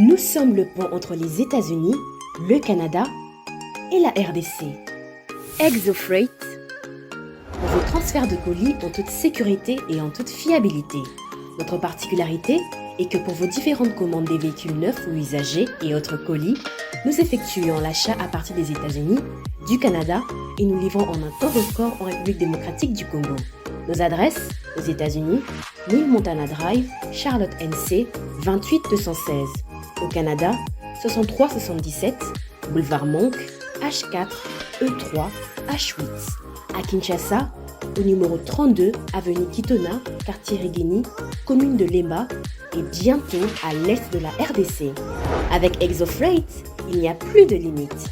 Nous sommes le pont entre les États-Unis, le Canada et la RDC. ExoFreight, pour vos transferts de colis en toute sécurité et en toute fiabilité. Notre particularité est que pour vos différentes commandes des véhicules neufs ou usagés et autres colis, nous effectuons l'achat à partir des États-Unis, du Canada et nous livrons en un temps record en République démocratique du Congo. Nos adresses, aux États-Unis, 1000 Montana Drive, Charlotte NC, 28216. Au Canada, 6377, Boulevard Monk, H4, E3, H8. À Kinshasa, au numéro 32, avenue Kitona, quartier Rigeni, commune de Lemba, et bientôt à l'est de la RDC. Avec ExoFreight, il n'y a plus de limites.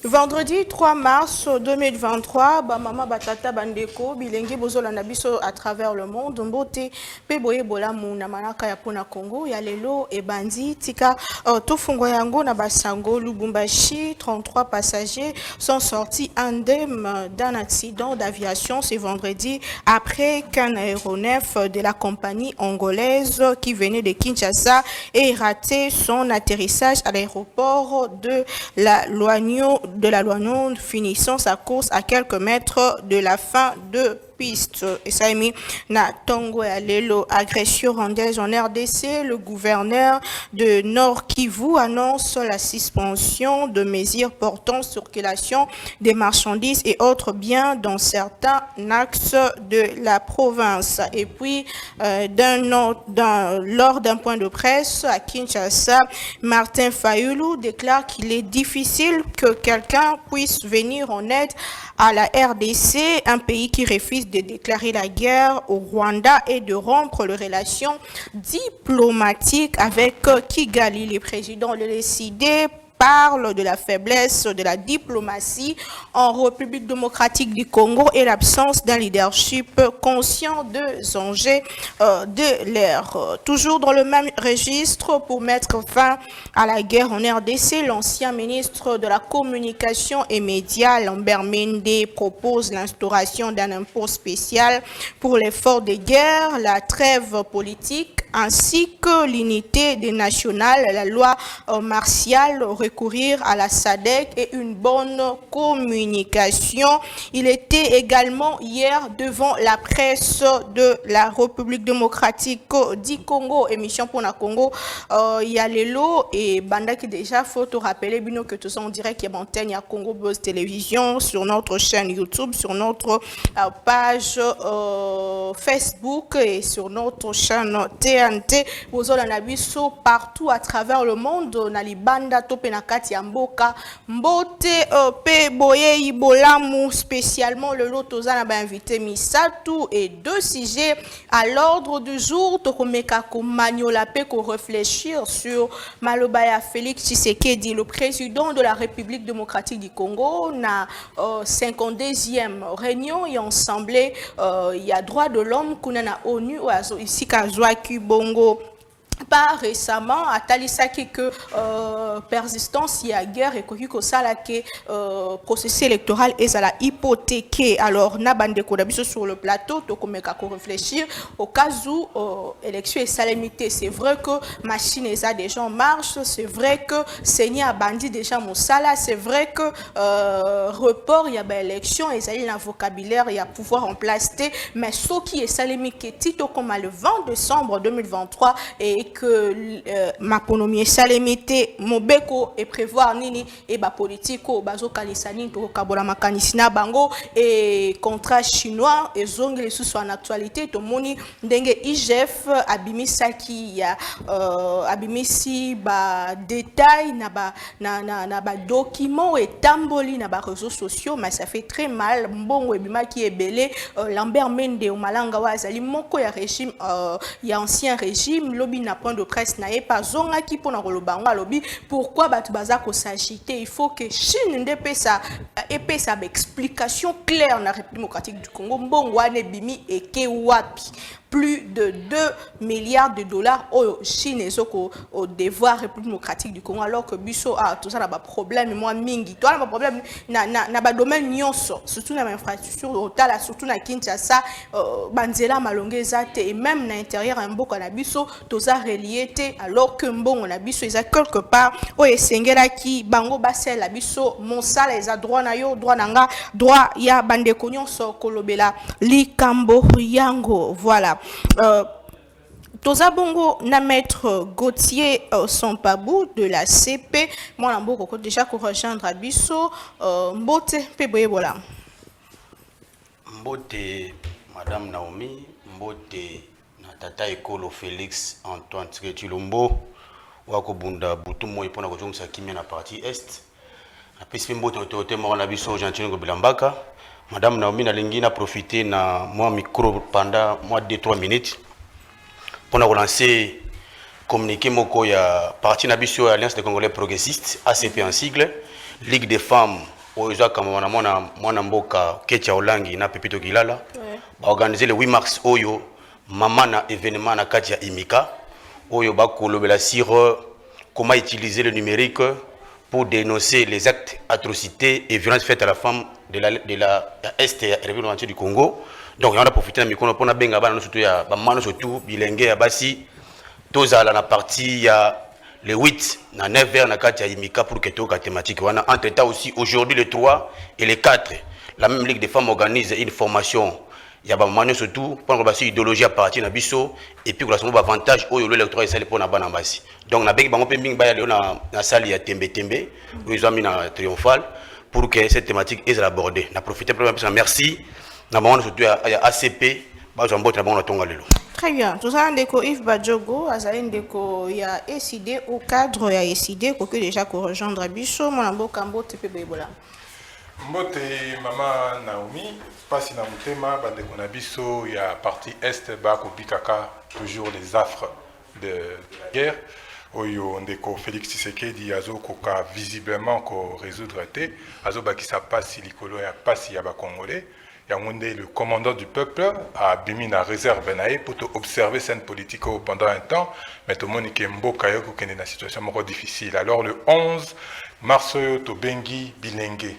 Vendredi 3 mars 2023, Mama Batata Bandeko, Bilengi Bozola Nabiso à travers le monde, Mbote, Peboye Bolamu, Namanaka Yapona Congo, Yalelo et Bandi, Tika, Tofungo Yango, Nabasango, Lubumbashi, 33 passagers sont sortis indemnes d'un accident d'aviation ce vendredi après qu'un aéronef de la compagnie angolaise qui venait de Kinshasa ait raté son atterrissage à l'aéroport de la Loignon, finissant sa course à quelques mètres de la fin de piste. Et ça a mis na Tongo et Alelo, agression rwandaise en RDC. Le gouverneur de Nord Kivu annonce la suspension de mesures portant circulation des marchandises et autres biens dans certains axes de la province. Et puis, lors d'un point de presse à Kinshasa, Martin Fayulu déclare qu'il est difficile que quelqu'un puisse venir en aide à la RDC, un pays qui refuse de déclarer la guerre au Rwanda et de rompre les relations diplomatiques avec Kigali. Le président de l'ECD parle de la faiblesse de la diplomatie en République démocratique du Congo et l'absence d'un leadership conscient des enjeux de l'ère. Toujours dans le même registre, pour mettre fin à la guerre en RDC, l'ancien ministre de la Communication et Médias, Lambert Mende, propose l'instauration d'un impôt spécial pour l'effort de guerre, la trêve politique ainsi que l'unité des nationales, la loi martiale, recourir à la SADC et une bonne communication. Il était également hier devant la presse de la République démocratique du Congo, émission pour la Congo, Yalelo et Banda qui déjà faut te rappeler bino que tout ça on dirait qu'il y a antenne à Congo Buzz Télévision sur notre chaîne YouTube, sur notre page Facebook et sur notre chaîne TNT. Bozola Nabiso partout à travers le monde, Nalibanda Tope Nakati Amboka, Mbote Pe Boye Ibolamu, spécialement le Lotozana ba invité Misatu et deux sujets à l'ordre du jour. Tokomeka ko Magnola Pe ko réfléchir sur Malobaya Félix Tshisekedi, le président de la République démocratique du Congo, na 52e réunion et assemblée il y a droit de l'homme qu'on a ONU ici Kazwaki Bongo. Pas récemment, à Talisaki que persistance il y a guerre et que ça là que processus électoral est à la hypothéqué. Alors n'abandé qu'on sur le plateau, donc on met qu'à réfléchir au cas où élection est salamité. C'est vrai que machine est déjà en marche, c'est vrai que Seigneur a bandit déjà mon sala, c'est vrai que report il y a ben élection et ça y a un vocabulaire il y a pouvoir en placer, mais ce qui est salamité tito comme le 20 décembre 2023 et que ma économie est salémité mobeko et prévoir nini et ba politico bazo kanisani to kabola makanisina bango et contrat chinois et zongé sous en actualité to moni ndenge IGF abimisaki ya abimisi ba détail na ba document et tamboli na ba réseaux sociaux, mais ça fait très mal mbongo ebima qui est belé Lambert Mende au malanga wa azali moko ya régime ya ancien régime lobi na point de presse na ye pa zonga ki pona koloba ngo alobi pourquoi batu baza ko s'agiter, il faut que Chine ndepesa epesa explication claire na République démocratique du Congo mbongo ane bimi eke wapi. Plus de 2 milliards de dollars au Chine et au devoir République démocratique du Congo, alors que Bisso a tout ça n'a pas problème, moi mingi, toi n'a pas problème, n'a pas domaine nyonso, surtout dans l'infrastructure hôtel, surtout dans Kinshasa, Banzela Malongé Zate et même dans l'intérieur un beau Bisso, tout ça relié, alors que bon on a Bisso ils a quelque part, oh et Sengela qui bango basel la Bisso, mon sale ils a droit na yo, droit nanga, droit ya bande nyonso kolobela, li kambo yango, voilà. Toza bongo na maître Gauthier Sampabou de la CP moi na mboko déjà ko rejoindre à biso mbote pe boye bola mbote madame Naomi mbote na tata ekolo Félix Antoine Tshilombo wako bunda butu moyi pona ko jongisa kimia na partie est na pesi mbote otote mo na biso Jean-Tine Bilambaka. Madame Naomi Nalingi a profité na moi micro pendant moins de 3 minutes pour nous relancer communiquer moko ya parti nabiso Alliance des Congolais progressistes ACP en sigle Ligue des femmes oza kama mwana mboka Ketia Olangi na Pepito Kilala ba organiser le 8 mars oyo mama na événement na kati ya Imika oyo ba kolobela sur comment utiliser le numérique pour dénoncer les actes, atrocités et violences faites à la femme de la Est et République du Congo. Donc, on a profité de micro pour na benga bana surtout ya ba mano surtout bilenge ya basi toza la partie il y a le 8 na 9h na kati ya Imika pour que to ka thématique wana entre temps aussi aujourd'hui le 3 et le 4 la même Ligue des femmes organise une formation il y a ba mano surtout pour basi idéologie à partir na biso et puis la somme avantage au l'électorat et ça pour na bana basi. Donc na benga bango pe mbing ba ya na salle ya tembe tembe où ils ont mis na triomphal pour que cette thématique est abordée. Na profiter pour merci. Na bango surtout ya ACP ba zo mbota bango tonga lelo. Très bien. Tout ça ndeko Yves Badjogo azali ndeko ya SID au cadre ya SID ko que déjà ko rejoindre biso mona mboka mbote pe boyebola. Mbote mama Naomi pasi na mutema bandeko na biso ya partie est ba ko bikaka toujours les affres de la guerre. Oyo ndeko Félix Tshisekedi azo koka visiblement ko résoudre te azo bakisa pasi likolo ya pasi ya ba congolais ya ngonde le commandant du peuple a bimi na réserve nae pour observer cette politique pendant un temps mais tout le monde qui mboka yo ko kende na situation moko difficile. Alors le 11 mars to bengi bilenge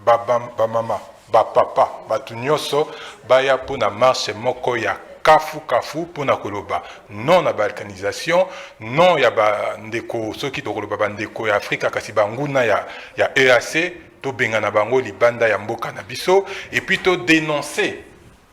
ba mama ba papa ba tunyoso ba ya pour na marche moko ya kafu pona koloba non na balkanisation non ya ba ndeko soki to koloba ba ndeko ya Afrika kasi banguna ya EAC to benga na bango libanda ya mboka na biso et puis to dénoncer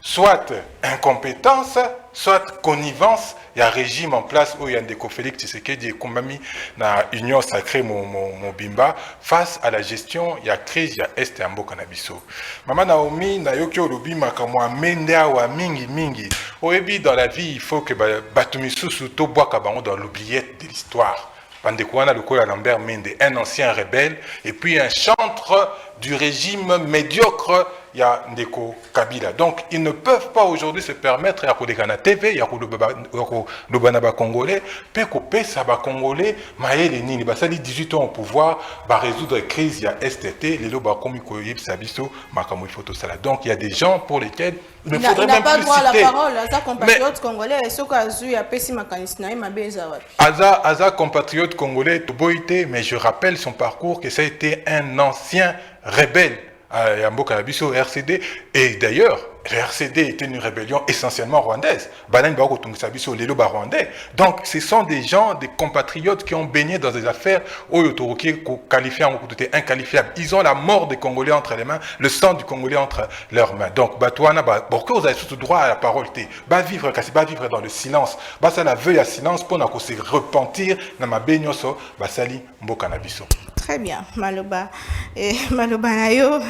soit incompétence soit connivence il y a régime en place où il y a ndeko Félix Tshisekedi et Kombami na union sacrée Mobimba face à la gestion il y a crise il y a est et mboka na biso. Mama Naomi na yoki olobi makamwa mendea wa mingi oyebi dans la vie il faut que batumisusu to boaka bango dans l'oubliette de l'histoire. Pandekouana Lokola Lambert Mende, un ancien rebelle, et puis un chantre du régime médiocre, il y a Ndeko Kabila. Donc, ils ne peuvent pas aujourd'hui se permettre, il y a Kodekana TV, il y a Kodobanaba Congolais, Pekope Saba Congolais, Maël Nini, Basali 18 ans au pouvoir, va résoudre la crise, il y a STT, les Loba Komiko Yib Sabiso, Makamou Photo Sala. Donc, il y a des gens pour lesquels il ne faudrait même plus citer. Il n'a pas droit à la parole, Aza compatriote congolais, et ce qu'Azu y a Pessi Makanisnaï, Mabeza. Aza compatriote congolais, Toboïté, mais je rappelle son parcours, que ça a été un ancien rebelle à Mboka Nabiso, RCD, et d'ailleurs, le RCD était une rébellion essentiellement rwandaise. Donc, ce sont des gens, des compatriotes qui ont baigné dans des affaires où qualifiés inqualifiables. Ils ont la mort des Congolais entre les mains, le sang du Congolais entre leurs mains. Donc, pourquoi vous avez surtout droit à la parole? Vivre dans le silence. Ça la veuille à silence pour se repentir dans ma baignoso, Basali Mboka Nabiso. Très bien, Maloba. Et Maloba Nayo.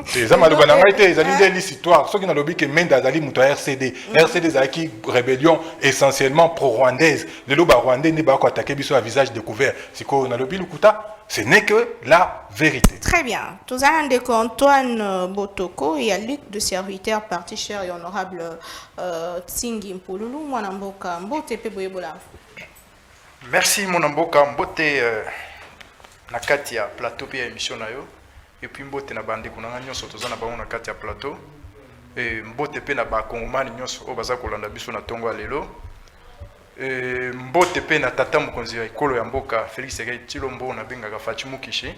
C'est Maloba Nayo, ils ont dit l'histoire. Ceux qui n'ont lobby que Menda Zali Mouto RCD. RCD Zaki, rébellion essentiellement pro-rwandaise. Le loba rwandais n'est pas attaqué biso à visage découvert. C'est quoi, on a lobby Lukuta? Ce n'est que la vérité. Très bien. Tous un de Antoine Botoko et à Luc de serviteur, parti cher et honorable Tsingi Mpululu, Mwanamboka, Mbote Peboyebola. Merci mon amboka mbote na kati ya plateau pe ya émission na yo et puis mbote na bande kunanga nyonso toza na bango na kati ya plateau et mbote pe na ba kongomani nyonso o baza kolanda biso na tongo lelo et mbote pe na tata mokonzi ya ekolo ya mboka Félix Tshisekedi Tshilombo na bengaka Fatima Kishi.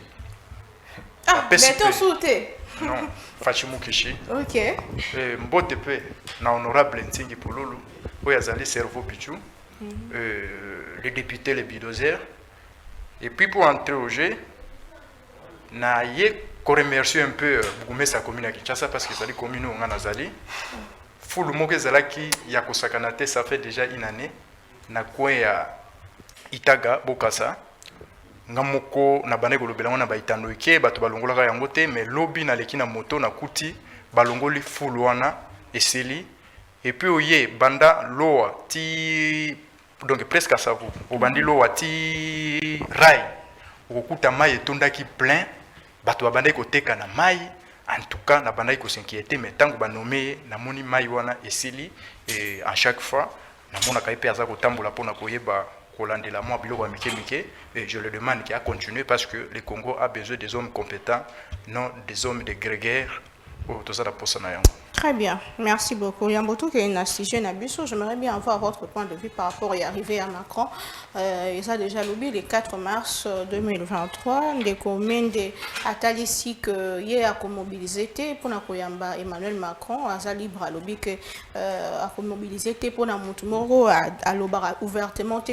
Ah, beto souté. Non, Fatima Kishi. OK. Et mbote pe na honorable Ntingi Pululu oyo azali cerveau pichu. Les députés, les bulldozers. Et puis pour interroger, na ye remercier un peu Bougumé sa commune à Kinshasa parce que ça dit commune où on a zali. Fulu moke zalaki ya kosakanate ça fait déjà une année. Na coin ya Itaga Bokasa. Ngamoko na bande kolobela na ba itando ike bato balongolaka yango te mais lobby na leki na moto na kuti balongoli fulu wana eseli. Et puis oye banda loa ti donc presque à ça vous au bandi loa ti rai okuta mai etondaki plein bato babandaki koteka na mai en tout cas na bandaki ko s'inquiéter mais tango banomé na moni mai wana esili et à chaque fois na mona ka pe aza kotambola pona koyeba kolandela moi biloko ya mike et je le demande qu'il a continué parce que le Congo a besoin des hommes compétents non des hommes de grégaires au tozala posana yango. Très bien, merci beaucoup. Yamboto qui est une sujet Nabusso, j'aimerais bien avoir votre point de vue par rapport à l'arrivée à Macron. Ils ont déjà lobby le 4 mars 2023, des communes de Atalissi que hier a mobilisé pour na koyamba Emmanuel Macron, a libre à lobby que a mobilisé pour na Moutoumoro à l'obara ouvertement que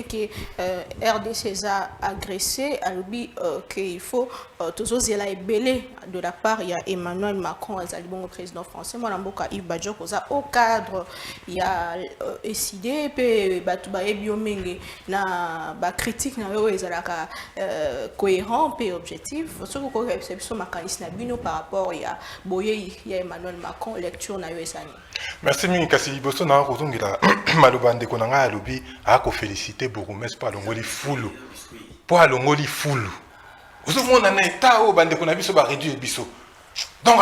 RDC a agressé à lobby qu'il faut tous la ébélé de la part il y a Emmanuel Macron, a bon président français. Moi Yves Badjo au cadre il y a décidé pe batu ba ebiomenge na ba critique na yo ezalaka cohérent pe objectif ce ko réception makanis na bino par rapport il y a boye il y a Emmanuel Macron lecture na yo esani. Merci Kasi Bosso na kozongela malobande konanga alobi a ko féliciter Bourgmestre pour longoli fulu pour longoli fulu ozomona na état o bande konabi so ba réduire biso. Donc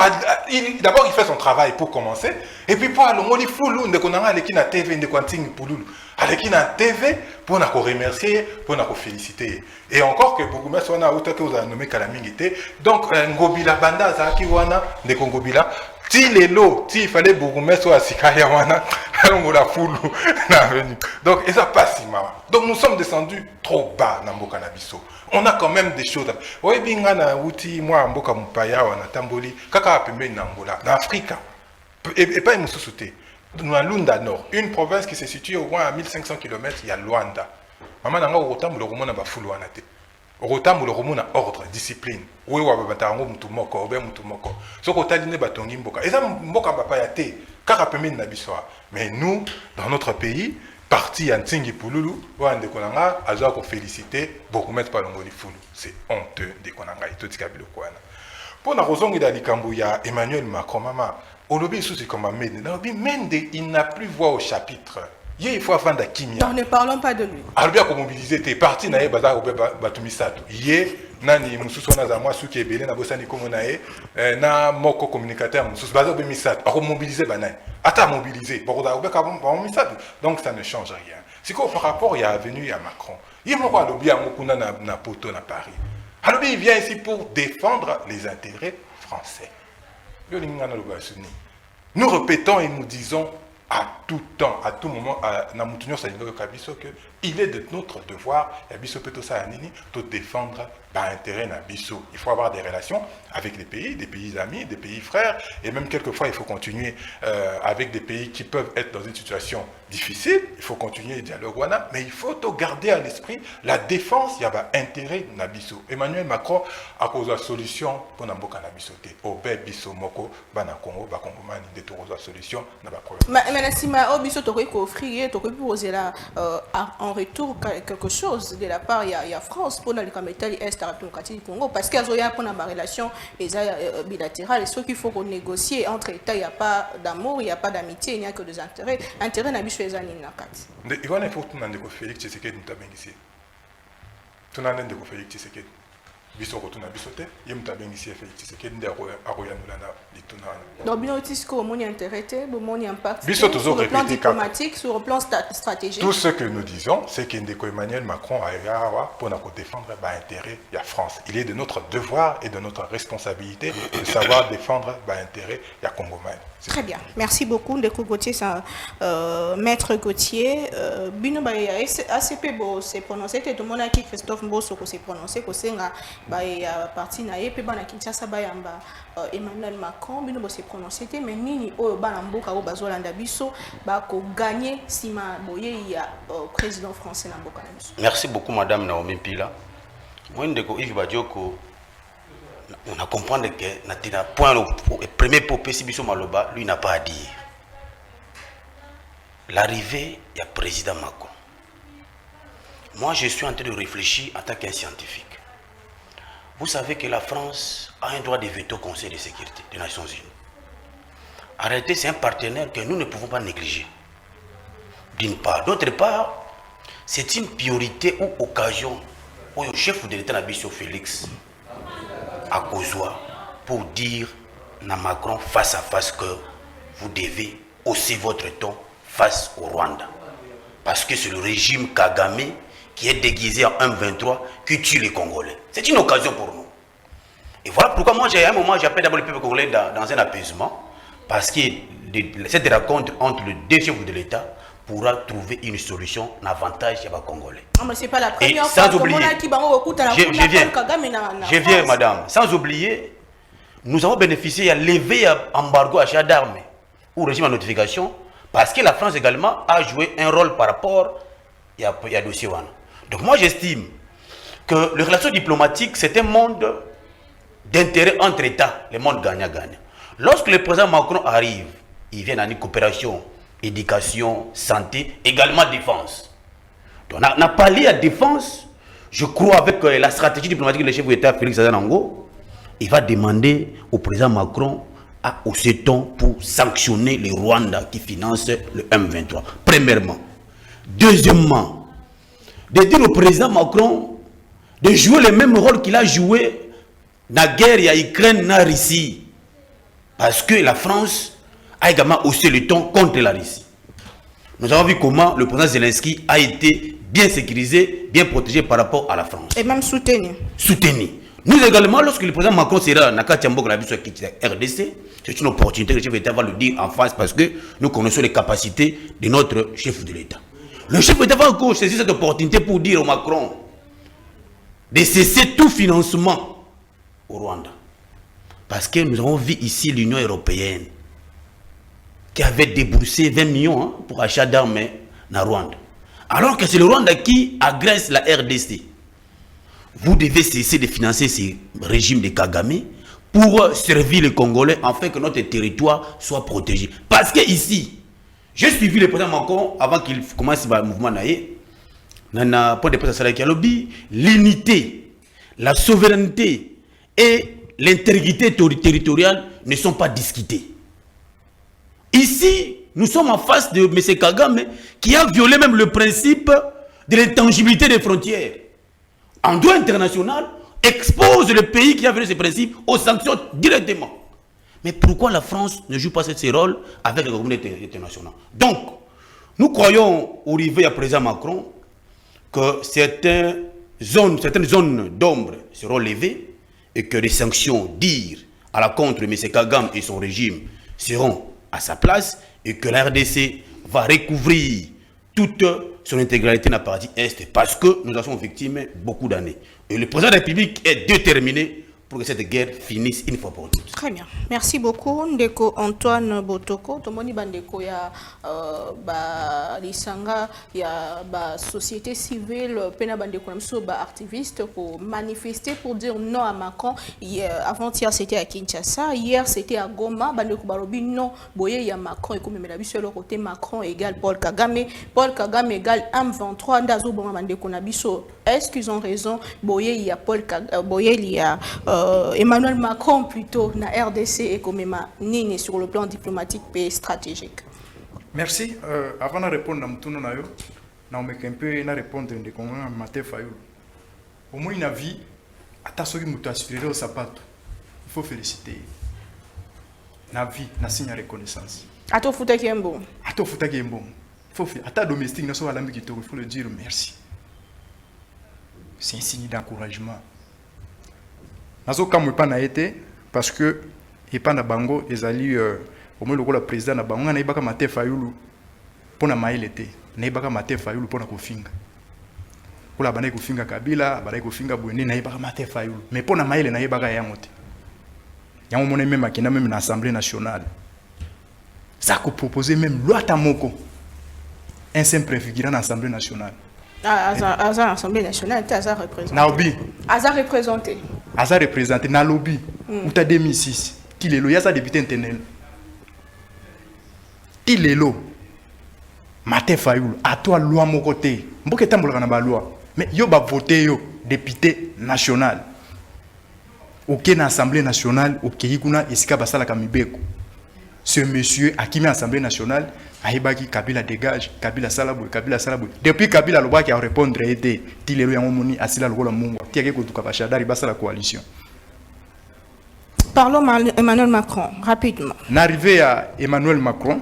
d'abord il fait son travail pour commencer et puis pour alongoli fulu ndekonanga aleki na TV ndekwantingi pululu aleki na TV pour na ko remercier pour na ko féliciter et encore que Bourgmestre wana autant que vous avez nommé Kalamingité donc ngobila banda zaki wana ndeko ngobila ti lelo ti il fallait Bourgmestre asikaya wana alongola fulu na venu donc et ça passe maman donc nous sommes descendus trop bas na mboka na biso. On a quand même des choses. Oui, bien, na outi moi mboka mupaya wana tamboli kaka pembeni na Angola, na Afrique. Et pas mususuté. Dans Lunda Nord, une province qui se situe au moins à 1500 km, il y a Luanda. Maman nanga rotam le romona ba fulu wana te. Rotam le romona ordre, discipline. Oui wa ba tango mutu moko, obe mutu moko. Soko taline batongi mboka. Eza mboka papa ya te, kaka pembeni na biso. Mais nous dans notre pays parti à Ntingi Pululu, Wande Konanga, Aza ko féliciter, Bourgmestre Palongoli Fulu. C'est honteux de Konanga et tout ce qu'il y a. Pour la raison qu'il y a Emmanuel Macron, maman, au lobby sous comme Mende, il n'a plus voix au chapitre. Il faut avant d'Akimia. Ne parlons pas de lui. Alors bien qu'on mobilise tes partis, nae baza ou batumisatu. Nani mususu na za moi su qui belé na bosani comme nae na moko communicateur mususu baza be misatu. A mobiliser banane. Ata mobiliser. Bokoda ou beka bon misatu. Donc ça ne change rien. C'est quoi par rapport il y a venu à Macron. Il m'a pas lobby à mokuna na poto na Paris. Alors il vient ici pour défendre les intérêts français. Nous répétons et nous disons à tout temps, à tout moment, il est de notre devoir, de défendre l'intérêt d'Abisso. Il faut avoir des relations avec des pays amis, des pays frères, et même quelquefois il faut continuer avec des pays qui peuvent être dans une situation difficile, il faut continuer le dialogue, mais il faut garder à l'esprit la défense, il y a intérêt d'Abisso. Emmanuel Macron a causé la solution pour Namboka Nabisso. Au Bisso Moko, Bana Congo, Bakongomani, de la solution, n'a pas de problème. Mais si ma Bisso t'aurait offrir, t'aurais posé là en retour quelque chose de la part, il y a France pour le Camétal Est démocratique du Congo, parce qu'il y a pour la relation bilatérale, et ce qu'il faut renégocier entre États, il n'y a pas d'amour, il n'y a pas d'amitié, il n'y a que des intérêts. Intérêt n'a pas fait ça. Il faut que Félix Tshisekedi nous t'abengisi. Tu n'as pas de Félix Tshisekedi. biso kotuna biso te ye mutu abengisi ye Félix Tshisekedi nde akoyanula na lituna wana. Donc bino tisiko omoni intérêt te bomoni impact Biso te, toujours sur le plan répéter diplomatique, sur le plan stratégique. Tout ce que nous disons, c'est qu'Indeko Emmanuel Macron a pour nous défendre l'intérêt de la France. Il est de notre devoir et de notre responsabilité de savoir défendre l'intérêt de la Congo. Très bien. Merci beaucoup, Ndeko Gauthier, Maître Gauthier. Bino ba ACP bo s'est prononcé, tout le monde a qui Christophe Mbosso s'est prononcé, que c'est un parti naïe, puis ban a Kinshasa ba yamba Emmanuel Macron, bino bo s'est prononcé, mais nini o balamboka o bazolanda biso ba ko gagner sima boye ya président français na mboka na biso. Merci beaucoup Madame Naomi Pila. Moi Ndeko Yves Badioko, on a compris que le point le premier popé si Bissou Maloba, lui n'a pas à dire. L'arrivée du président Macron. Moi, je suis en train de réfléchir en tant qu'un scientifique. Vous savez que la France a un droit de veto au Conseil de sécurité des Nations Unies. Arrêtez, c'est un partenaire que nous ne pouvons pas négliger. D'une part. D'autre part, c'est une priorité ou occasion où le chef de l'État Nabisso Félix à Kozwa pour dire à Macron face à face que vous devez hausser votre ton face au Rwanda. Parce que c'est le régime Kagame qui est déguisé en M23 qui tue les Congolais. C'est une occasion pour nous. Et voilà pourquoi moi, à un moment, j'appelle d'abord le peuple congolais dans un apaisement. Parce que cette rencontre entre les deux chefs de l'État pourra trouver une solution, un avantage à les Congolais. Ah, mais c'est pas la première fois que je viens, madame. Sans oublier, nous avons bénéficié à lever embargo à achat d'armes ou régime à notification parce que la France également a joué un rôle par rapport à dossier. Donc moi j'estime que les relations diplomatiques c'est un monde d'intérêt entre États, le monde gagnant-gagnant. Lorsque le président Macron arrive, il vient dans une coopération, éducation, santé, également défense. Donc on a parlé à défense, je crois avec la stratégie diplomatique du chef d'État Félix Azanango, il va demander au président Macron à hausser ton pour sanctionner le Rwanda qui finance le M23. Premièrement. Deuxièmement, de dire au président Macron de jouer le même rôle qu'il a joué dans la guerre à Ukraine, en Russie. Parce que la France a également haussé le ton contre la Russie. Nous avons vu comment le président Zelensky a été bien sécurisé, bien protégé par rapport à la France. Et même soutenu. Soutenu. Nous également, lorsque le président Macron sera à Nakatiambo, la RDC, c'est une opportunité que le chef d'État va le dire en face parce que nous connaissons les capacités de notre chef de l'État. Le chef d'État va encore saisir cette opportunité pour dire au Macron de cesser tout financement au Rwanda. Parce que nous avons vu ici l'Union européenne qui avait déboursé 20 millions pour achat d'armes dans Rwanda. Alors que c'est le Rwanda qui agresse la RDC. Vous devez cesser de financer ces régimes de Kagame pour servir les Congolais afin que notre territoire soit protégé. Parce que ici, j'ai suivi le président Macron avant qu'il commence le mouvement Naé. L'unité, la souveraineté et l'intégrité territoriale ne sont pas discutées. Ici, nous sommes en face de M. Kagame qui a violé même le principe de l'intangibilité des frontières. En droit international, expose le pays qui a violé ces principes aux sanctions directement. Mais pourquoi la France ne joue pas ce rôle avec la communauté internationale? Donc, nous croyons au niveau du président Macron que certaines zones d'ombre seront levées et que les sanctions dire à la contre de M. Kagame et son régime seront à sa place et que la RDC va recouvrir toute son intégralité dans la partie Est parce que nous en sommes victimes beaucoup d'années. Et le président de la République est déterminé pour que cette guerre finisse une fois pour toutes. Très bien. Merci beaucoup. Ndeko Antoine Botoko. Tomoni bandeko ya lisanga ya société civile pena bandeko namso activiste pour manifester pour dire non à Macron. Avant-hier c'était à Kinshasa, hier c'était à Goma. Bandeko barobi non boye ya Macron et comme la biso le côté Macron égale Paul Kagame égale M23 ndazo bon bandeko na biso. Est-ce qu'ils ont raison? Boye ya Paul Kagame boye il y a Emmanuel Macron plutôt na RDC et comme nini sur le plan diplomatique et stratégique. Merci. Avant de répondre à Moutouna Nayo, on me un peu répondre de comment Martin Fayoulou. Au moins une vie, ata soki moto aspiré au sapato, il faut féliciter. Na vie, na signe de reconnaissance. Ato futa qui est bon. Ato futa qui est bon. Faut ata domestique na so alambi kitoko, il faut le dire merci. C'est un signe d'encouragement. Nazo kamwe pa na été parce que et pas na bango ezali au moins le président na bango na ibaka Martin Fayulu pona maile té. Na ibaka Martin Fayulu pona kofinga. Kula bana kofinga Kabila, bana kofinga Bwende na ibaka Martin Fayulu. Mais pona maile na ibaka yango té. Yango mona même akina même na Assemblée nationale. Ça ko proposer même loi tamoko. Un simple préfigurant dans l'Assemblée nationale. Aza l'Assemblée nationale, tu as représenté. Naobi. Aza représenté. Aza représenté na lobby. Ou ta 2006. Tilelo, il y a ça député interne. Tilelo. Martin Fayulu, à toi loi mon côté. Mboke tambola na ba loi. Mais yo ba voter yo député national. OK na Assemblée nationale, OK yikuna esika basala kamibeko. Ce monsieur a quitté l'Assemblée nationale, Aïbaki Kabila dégage, Kabila Salabou, Kabila Salabou. Depuis Kabila Loba qui a répondu était Tilelo Yamomoni, Asila Lola Mungo, Tiake Kotukabachadari, Bassa la coalition. Parlons Emmanuel Macron, rapidement. N'arrivé à Emmanuel Macron,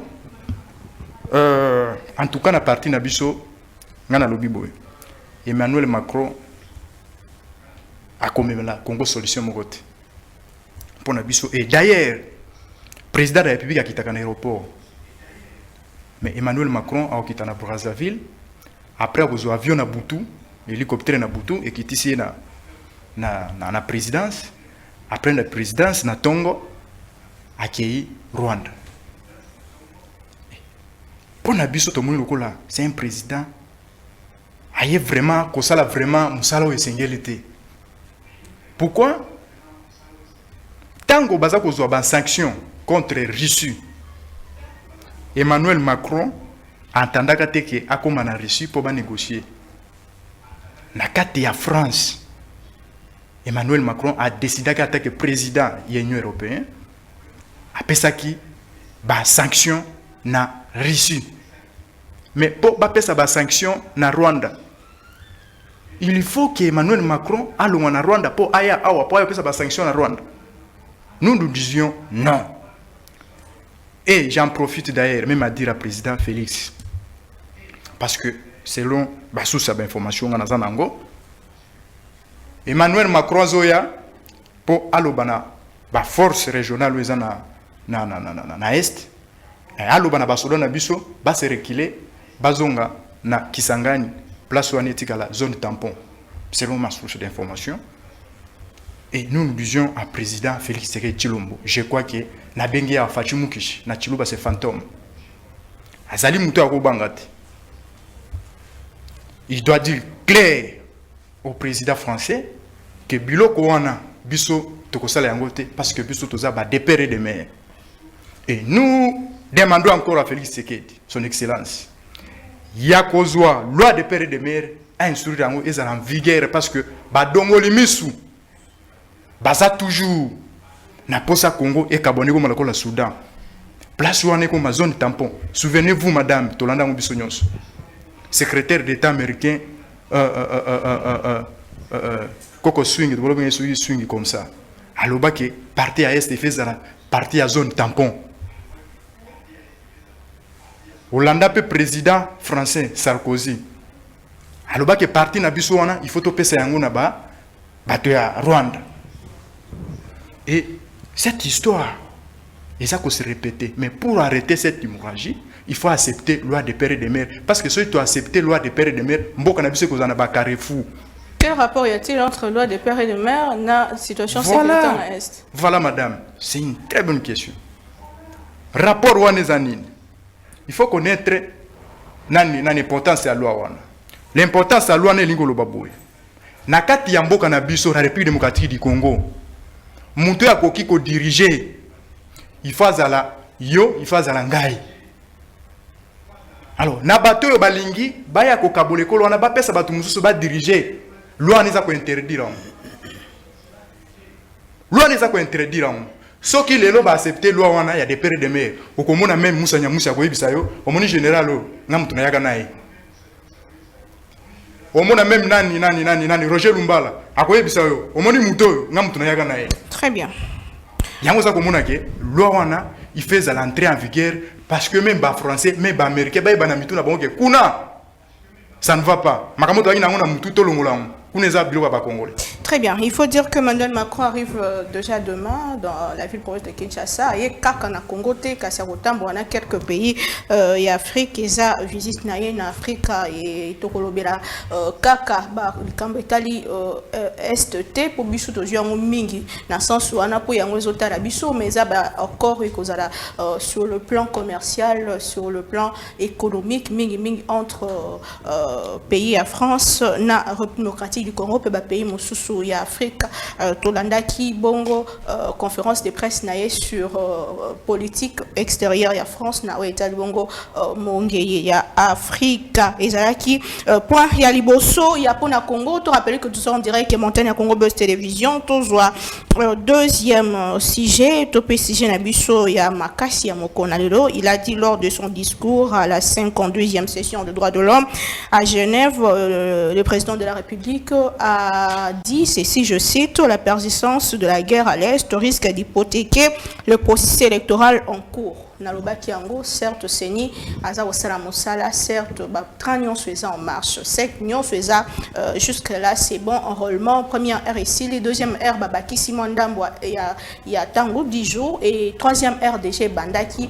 en tout cas, na parti Nabiso, Nana Lobiboy. Emmanuel Macron a comme la Congo solution Mogote. Pour Nabiso. Et d'ailleurs, président de la République a quitté l'aéroport. Mais Emmanuel Macron a quitté Brazzaville. Après, il y a un avion à Boutou, hélicoptère à Boutou, et qui est ici dans la présidence. Après la présidence, na Tongo, accueilli Rwanda. Pour Nabiso Tomoni Lokola, c'est un président. Il y a vraiment, Kosala vraiment, Moussala et Sengélité. Pourquoi? Tant que baza ko zoba sanction contre Russie, Emmanuel Macron entendait que akoma na Russie pour négocier. Na kati ya France, Emmanuel Macron a décidé que président de l'Union européenne a pesaki ba sanction na Russie. Mais pour ba pesa ba sanction na Rwanda, il faut que Emmanuel Macron aille en Rwanda pour aya awa pour pesa ba sanction na Rwanda. Nous nous disions non. Et j'en profite d'ailleurs même à dire à président Félix, parce que selon ma source d'information, Emmanuel Macron zoya pour alobana ba force régionale na est, alobana ba sodo na biso ba se reculer bazonga na Kisangani place wanetika la zone tampon selon ma source d'information. Et nous nous disions à président Félix Tshisekedi Tshilombo, je crois que na bengi ya Fachimukish na Chiluba c'est fantôme. Azali muto akobangate. Il doit dire clair au président français que biloko wana biso tokosala yango te parce que biso toza ba dépéré de mer. Et nous demandons encore à Félix Tshisekedi, son excellence, yakozwa loi de dépéré de mer a instruire yango ezala en vigueur parce que ba dongoli misu baza toujours na posa Congo et Kabone comme la Soudan. Place où on est comme ma zone tampon. Souvenez-vous, madame, Tolanda Mbisonyos, secrétaire d'État américain, Coco Swing, swing comme ça. Alors, que parti à Est et fait parti à zone tampon. Hollanda peut président français Sarkozy. Alors, que parti na Bissouana, il faut topper ça yango na ba, bato ya Rwanda. Et cette histoire, et ça peut se répéter. Mais pour arrêter cette hémorragie, il faut accepter la loi des pères et des mères. Parce que si tu acceptes la loi des pères et des mères, quel rapport y a-t-il entre la loi des pères et des mères et la situation sécuritaire à l'Est? Voilà, madame. C'est une très bonne question. Rapport Wanezanine. Il faut connaître l'importance de la loi. L'importance de la loi, c'est l'ingolo baboué. Nakati Yamboka na biso, la République démocratique du Congo. Moutou ya koki ko diriger. Il faut zala yo, il faut zala ngai. Alors, na bato yo balingi, baya ko kabole ko wana ba pesa bato mususu ba diriger. Loi neza ko interdire. Loi neza ko interdire. Soki lelo ba accepter loi wana ya des pères de mère. Okomona même Moussa Nyamusa ko yebisa yo, omoni général o, na mutu na yaga nae. omona même nani Roger Lumbala akoyebisa yo omoni muto oyo nga mutu na yaka na ye. Très bien. Yango za komona ke loi wana il fait l'entrée en vigueur parce que même ba français même ba américain ba na mitu na bango ke kuna ça ne va pas makamoto yangi na ngona mutu to longola kuneza bilo ba congolais. Très bien. Il faut dire que Emmanuel Macron arrive déjà demain dans la ville province de Kinshasa. Et kaka na Congo te kasakotambo on a quelques pays et Afrique eza visite na en Afrique et tokolobela kaka ba likambo etali est te pour biso to yango mingi na sens wana po yango ezotala biso mais eza ba encore ekozala sur le plan commercial, sur le plan économique mingi entre pays à France na République démocratique du Congo pe ba pays mosusu ya Afrique Tolanda qui bongo conférence de presse naie sur politique extérieure ya France na État bongo mongeye ya Afrique ezalaki point ya liboso ya pona Congo to rappeler que tout ça on dirait que Montagne à Congo Buzz Télévision to zoa deuxième sujet topé sujet na biso ya makasi ya mokona lelo il a dit lors de son discours à la 52e session des droits de l'homme à Genève le président de la République a dit ceci, je cite, la persistance de la guerre à l'Est risque d'hypothéquer le processus électoral en cours. Nalobaki yango, certes, Seni, Aza Osala Moussala, certes, Tranion Sueza en marche, certes, Nyon Sueza, jusque-là, c'est bon, enrôlement, première R ici, les deuxième R, Babaki Simon Damboa, il y a Tango 10 jours, et troisième R, DG Bandaki,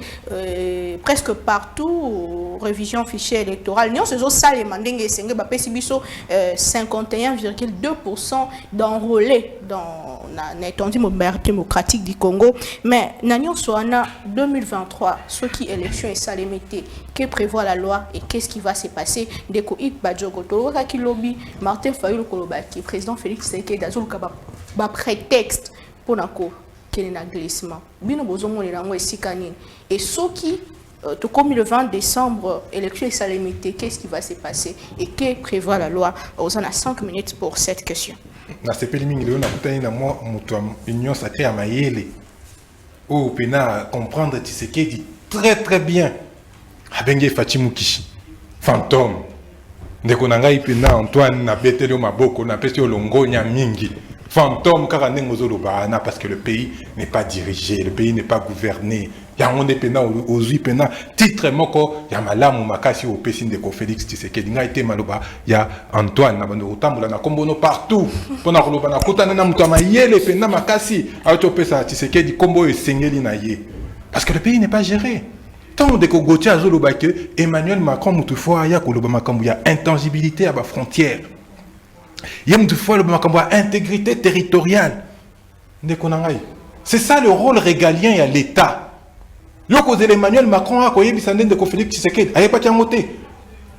presque partout, révision fichier électoral, Nyon Sueza, Salé Mandenge, Senge, Bapesibiso, 51,2% d'enrôlés dans l'étendue démocratique du Congo, mais Nyon Soana 2023, ce qui est élection et salémité, que prévoit la loi et qu'est-ce qui va se passer. Deko Ik Badjogoto, Raki Lobby, Martin Fayulu Kolobaki, président Félix Tshisekedi, Azul Kaba, prétexte pour nako qu'il y a un glissement. Bino Bozomo et Rango et Sikani. Et ce qui, tout comme le 20 décembre, élection et salémité, qu'est-ce qui va se passer et que prévoit la loi. On a 5 minutes pour cette question. Na sepeli mingi leo nakutani na mwa mutu wa union sacrée ya mayele o pena comprendre Tshisekedi très bien abenge Fatima Kishi fantôme ndeko na ngai pena Antoine na beteli maboko na pesi olongonya mingi fantôme kaka ndenge ozoloba na parce que le pays n'est pas dirigé, le pays n'est pas gouverné. Ya onde pena ozui pena titre moko ya malamu makasi au pesi ndeko Félix Tshisekedi ngai te maloba ya Antoine na bando otambola na kombono partout pona koloba na kotana na mutu mayele pena makasi ato pesa Tshisekedi kombo esengeli na ye parce que le pays n'est pas géré. Tant ndeko Gauthier azoloba que Emmanuel Macron mutu fois ya koloba makambo ya intangibilité à ba frontière. Yem du fois le makambo ya intégrité territoriale. Ndeko nangai. C'est ça le rôle régalien à l'État. Loko de Emmanuel Macron a koyebi sanden de Félix Tshisekedi aye pas tiamote.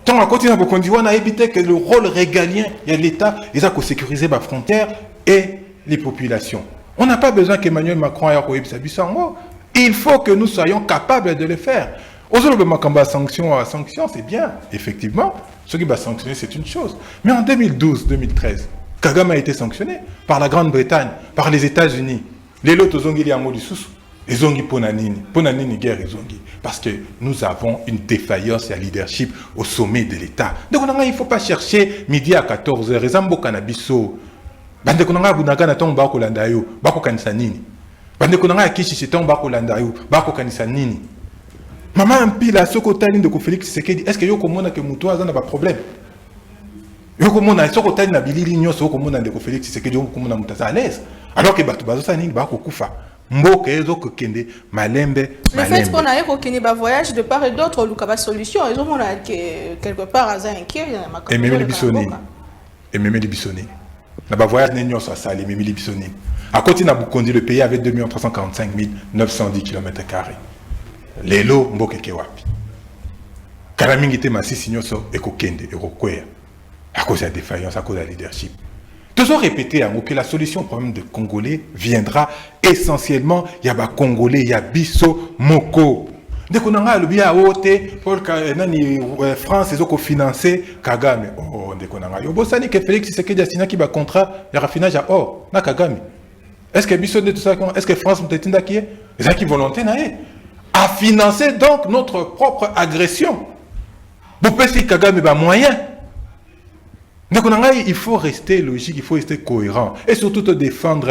Tant à côté na bokondiwa na éviter que le rôle régalien y a l'État ils a ko sécuriser ba frontières et les populations. On n'a pas besoin qu'Emmanuel Macron aille koyebi sabisango. Il faut que nous soyons capables de le faire. Aujourd'hui makamba sanction c'est bien effectivement. Ce qui va sanctionner c'est une chose. Mais en 2012-2013, Kagame a été sanctionné par la Grande-Bretagne, par les États-Unis. Les lots ozongi li amodi susu. Ezongi ponanini guerre ezongi parce que nous avons une défaillance et un leadership au sommet de l'État. Donc il ne faut pas chercher midi à 14h ezambo kanabiso. Bande konanga bunaka na ton bako landa yo, bako kanisa nini. Bande konanga kishi chiton bako landa yo, bako kanisa nini. Maman mpila soko tali de Félix Tshisekedi, est-ce que yo komona que muto azana ba problème? Yo komona soko tali na bilili nyoso komona de Félix Tshisekedi yo komona mutaza à l'aise. Alors que bato bazo sanini bako kufa. Mboka ezo kokende malembe. Le fait qu'on a eu un voyage de part et d'autre, il y a solution. Ils ont quelque part à inquiet. Et même les Bissoni. Et même les Bissoni. Le voyage n'est pas ça, les même les Bissoni. À côté de Bukondi, le pays avait 2 345 910 km². Les lots, Mboka Kewapi. Kalamingi te masisi nyoso ekokende ekokwea. À cause de la défaillance, à cause de la leadership. Toujours répéter que la solution au problème des Congolais viendra essentiellement, il y a des Congolais, il y a Bisso, Moko. Dès qu'on a le bien à haute, pour que France est financé Kagame. Oh, dès qu'on a eu. Bon, ça n'est que Félix Tshisekedi a qui va contrat, il y a raffinage à or, na Kagame. Est-ce que Bisso de tout ça, est-ce que France peut être qui les gens qui volonté à financer donc notre propre agression. Vous pensez que Kagame a moyen. Donc, il faut rester logique, il faut rester cohérent. Et surtout, te défendre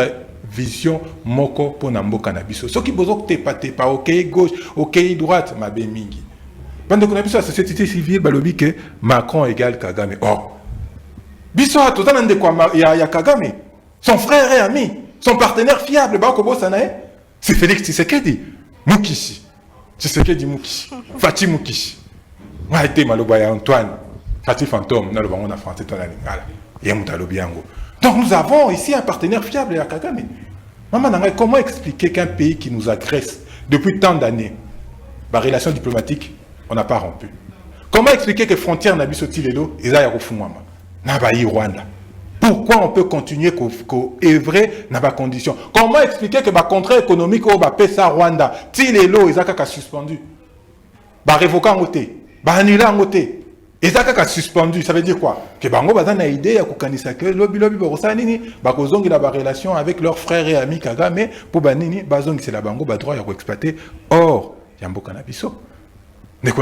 vision moko pour Namboka Nabiso. Ce qui besoin que tu pas ok gauche, ok droite, ma bé mingi. Pendant qu'on a vu la société civile, balobi que Macron égale Kagame. Oh, biso a tout le temps il y a Kagame, son frère et ami, son partenaire fiable, Bakobo Sanae, c'est Félix Tshisekedi, Mukishi, Tshisekedi Mukishi, Fatih Mukishi. Moi, été malobaya Antoine, Fatih Fantôme, dans le banc on a français dans la lingala, et Moutalobiango. Donc nous avons ici un partenaire fiable à Kagame. Maman, comment expliquer qu'un pays qui nous agresse depuis tant d'années, par relation diplomatique, on n'a pas rompu? Comment expliquer que frontières n'abissent-ils les dos et ça y Rwanda? Pourquoi on peut continuer qu'au œuvrer dans les conditions? Comment expliquer que le contrat économique au PESA Rwanda, si les lots, ils ont suspendu, révoqué en côté, annulé en côté, ils ont suspendu, ça veut dire quoi? Que bango bazana idée ya kukanisa que lobby borosa nini bakozongi la relation avec leurs frères et amis Kagame pour banini bazongi c'est la bango ba droit ya ko exploiter. Or, yamboka na biso. Non,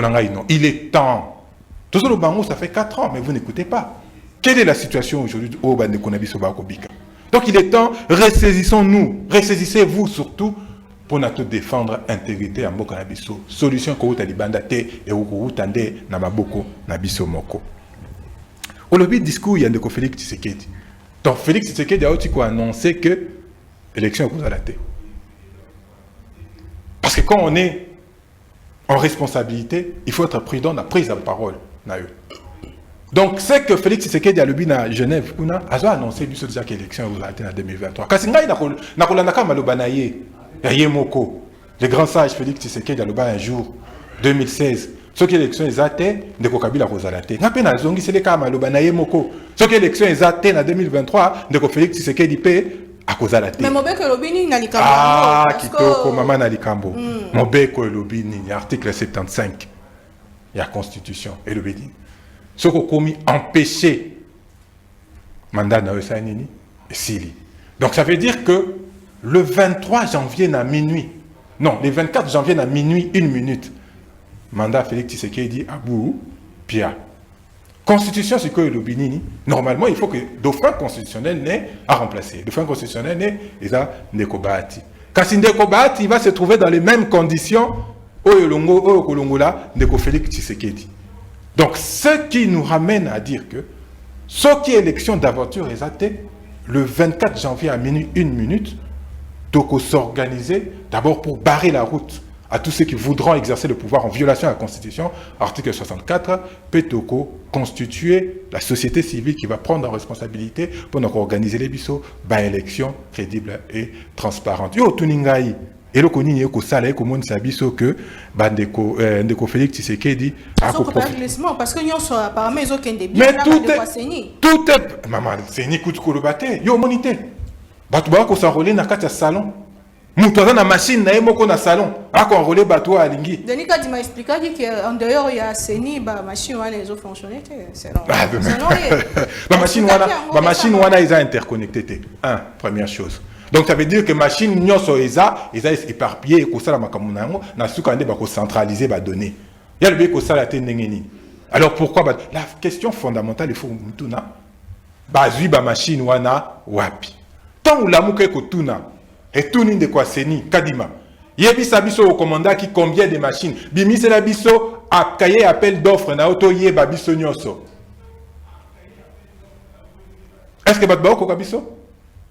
il est temps. Tout le bango ça fait 4 ans mais vous n'écoutez pas. Quelle est la situation aujourd'hui au Bandekonabiso Bakobika? Donc il est temps, ressaisissons-nous, ressaisissez-vous surtout pour nous défendre l'intégrité à Mboka Nabiso. Solution que vous avez bandate et vous tendez na maboko Nabiso Moko. Au lobby discours, il y a un Félix Tshisekedi. Donc Félix Tshisekedi a aussi annoncé que l'élection est à parce que quand on est en responsabilité, il faut être prudent dans la prise de parole. Donc, c'est que Félix Tshisekedi a le but à Genève, a annoncé déjà que l'élection est en 2023. Quand il y a Yemoko, le grand sage Félix Tshisekedi a le un jour, 2016, ce qui l'élection est atteinte, de Kokabila Rosalate. N'a pas de zongi, c'est le cas à Yemoko. Ce qui l'élection est atteinte en 2023, de Félix Tshisekedi paie à Rosalate. Mais Mobeko Lobini n'a pas. Ah, Kitoko, Maman Nalikambo. Mobeko Lobini, article 75. Il y a la Constitution et le Bédine. Ce qu'on a commis empêcher mandat na Osanini et Sili. Donc ça veut dire que le 23 janvier à minuit, non, le 24 janvier à minuit, 1 minute, mandat Félix Tshisekedi à Bou, Pia. Constitution, c'est que le Bénini, normalement, il faut que le dauphin constitutionnel n'ait à remplacer. Le dauphin constitutionnel n'est pas Nekobati. Quand c'est Nekobati, il va se trouver dans les mêmes conditions Neko Félix Tshisekedi. Donc, ce qui nous ramène à dire que ce qui est élection d'aventure est athée, le 24 janvier à minuit, 1 minute, donc s'organiser d'abord pour barrer la route à tous ceux qui voudront exercer le pouvoir en violation de la Constitution, article 64, Petoko constituer la société civile qui va prendre en responsabilité pour nous organiser les bisous, élection crédible et transparente. Yo, Tuningai. Et le connu est que ça là comme on s'habille que Ndeko Félix Tshisekedi a complètement parce que nous sommes apparemment ils ont qu'un débit mais tout est maman c'est ni coup de colobaté yo monité batu ba ko s'enrôler na kati ya salon mutu aza na machine na yemo ko na salon ako enrôler batu a lingi Denis Kadi m'a expliqué que en dehors il y a seni ba machine wana ils ont fonctionné c'est non ba machine wana ils ont interconnecté première chose. Donc ça veut dire que machine nyoso eza éparpillé ko sala makambo nango na suka nde ba ko centraliser ba données. Il y a le bien ko sala te ndengeni. Alors pourquoi la question fondamentale il faut mutuna bazui ba machine wana wapi. Tant ou lamuke ko tuna et tuni de quoi seni kadima. Yebisa biso au commandant qui combien de machines bimise la biso a cahier appel d'offres na auto yeba biso nyoso. Est-ce que batba ko kabiso?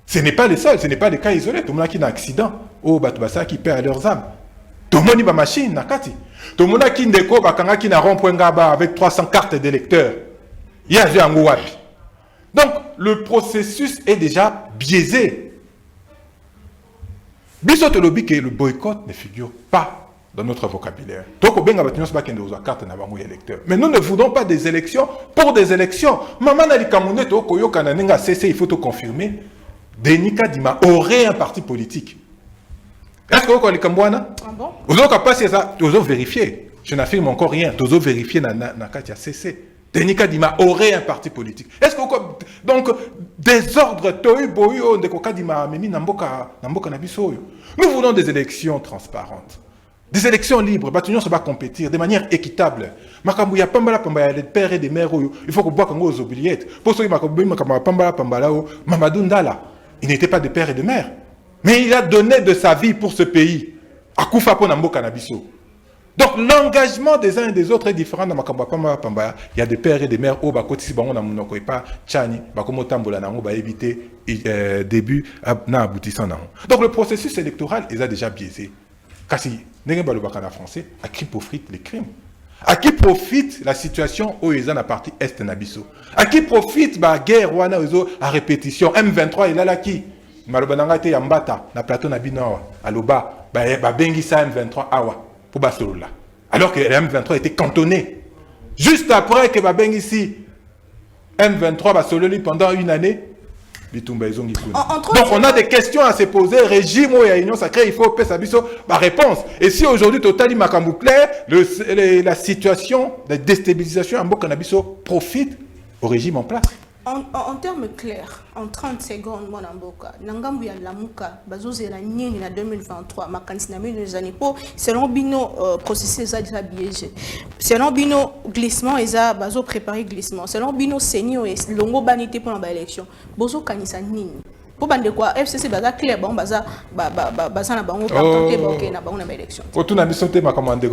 Ce n'est pas les seuls, ce n'est pas des cas isolés. Tout le monde qui a un accident, qui perd leurs âmes. Tout le monde a une machine, nakati. Tout le monde qui a un rond-point avec 300 cartes d'électeurs. Il y a un wapi. Donc, le processus est déjà biaisé. Bisot lobby que le boycott ne figure pas dans notre vocabulaire. Mais nous ne voulons pas des élections pour des élections. Maman Nali Kamounet, il faut te confirmer. Denis Kadima aurait un parti politique. Est-ce que vous avez Kambouana? Ah bon? Vous avez passé ça, vous avez vérifié. Je n'affirme encore rien. Vous avez vérifié dans Katia CC. Denis Kadima aurait un parti politique. Est-ce que vous donc désordre Tohu Boyo de Kadima Mimi Namboka Nabisoyo. Nous voulons des élections transparentes. Des élections libres, Batunion se va compétir de manière équitable. Makambu ya pambala pambala des pères et des mères, il faut que boire aux oubliettes. Pour ceux qui m'ont pambala pambala, Mamadou Ndala, il n'était pas de père et de mère. Mais il a donné de sa vie pour ce pays. Akoufa Ponambo Kanabiso. Donc l'engagement des uns et des autres est différent dans Makambu pambala pambala. Il y a des pères et des mères au Bakoti Sibango na Munoko et pas Chani, Bakomo Tambola Nango, va éviter début na aboutissant Nango. Donc le processus électoral, il a déjà biaisé. Kasi, n'est-ce pas le bacana français, à qui profite les crimes? À qui profite la situation où ils ont la partie Est Nabiso? À qui profite la guerre ou à répétition? M23, il a là qui? Malobananga te Yambata, la plateau Nabino, à l'Oba, bengi sa M23 awa, pour Basolola. Alors que la M23 était cantonné. Juste après que bengi ici, M23 Basololi pendant une année, donc on a des questions à se poser. Régime ou union sacrée, il faut payer sa réponse. Et si aujourd'hui Totali Makambu clair, la situation de déstabilisation en Bokanabiso profite au régime en place. En termes clairs, en 30 secondes, mon amboka, Nangambu ya Lamuka, Bazozela Nini na 2023, Makansinami des années pour, selon Bino, processus déjà biaisé. Selon Bino, glissement, Eza, Bazo préparé glissement. Selon Bino, Seigneur, et Longo Banité pour l'élection. Bozo Kanisa Nini. Pour bande quoi, FCC Baza clair, bon, Baza na bango, partenté, ok, na bango na élection. Autour na bisote, ma commande de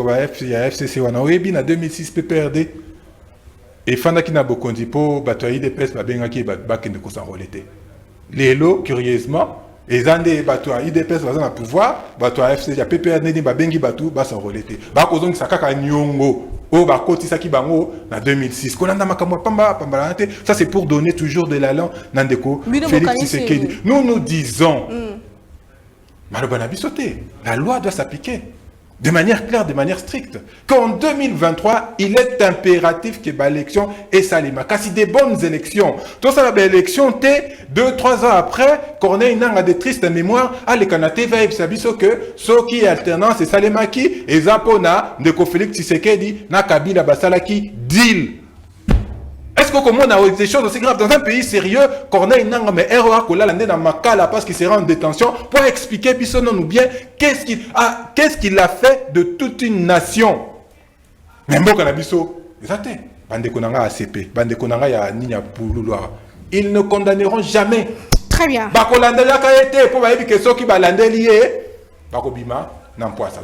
FCC, wana, Oebi na 2006 PPRD. Et Fanda qui n'a pas de po, batoyi des pes, babenga qui est de s'enrôler. Les lots, curieusement, les andés batoyi des pes, bazan à pouvoir, batoyi FC, ya PPR nedi babengi batu, bas s'enrôler. Bakozong sakaka nyongo, o bakoti saki bango, na 2006. Kolanda makamwa pamba, pambalante, ça c'est pour donner toujours de l'allant, nandeko, Félix Tshisekedi. Nous disons, malobana bisoté, la loi doit s'appliquer. De manière claire, de manière stricte. Qu'en 2023, il est impératif que l'élection est salima. Car si des bonnes élections, tout ça, l'élection, 2-3 ans après, Corneille a des tristes mémoires, les Canadiens va être que ceux qui alternance et salima qui, et Zapona, de Félix Tshisekedi, na Kabila Basalaki, deal. Est-ce que comme on a des choses aussi graves dans un pays sérieux, Corneille Nanga mais ROA Kola l'année dans Makala parce qu'il sera en détention pour expliquer puis non ou bien qu'est-ce qu'il a fait de toute une nation. Mais bon Kanabiso, exactement. Bande Konanga ACP, Bande Konanga ya Ninya Poulouloa. Ils ne condamneront jamais. Très bien. Bakolande la kaete pour dire que ceux qui balande lié, Bakobima.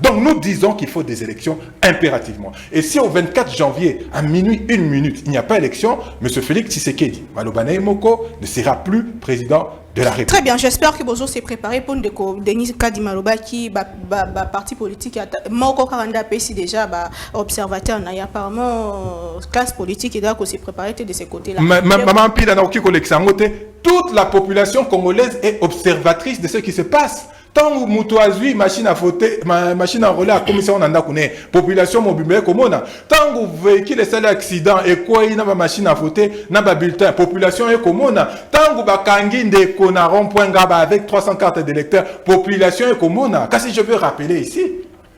Donc nous disons qu'il faut des élections impérativement. Et si au 24 janvier, à minuit 1 minute, il n'y a pas élection, M. Félix Tshisekedi, Malobana Moko, ne sera plus président de la République. Très bien, j'espère que Bozo s'est préparé pour Denis Kadi Maloba qui parti politique Moko Karanda Pessi déjà observateur n'a apparemment classe politique et donc s'est préparé de ces côtés-là. Maman Pila Naoki Koleksangote, toute la population congolaise est observatrice de ce qui se passe. Tant que Moutouazui, machine à voter, machine à rouler à commission nanda kune, population mobile comme on a. Tant que véhicule est accident et quoi il n'a pas machine à voter, n'a pas bulletin, population est comme on a. Tant que bakangi de konaron point gaba avec 300 cartes d'électeurs, population est comme on a. Car si je veux rappeler ici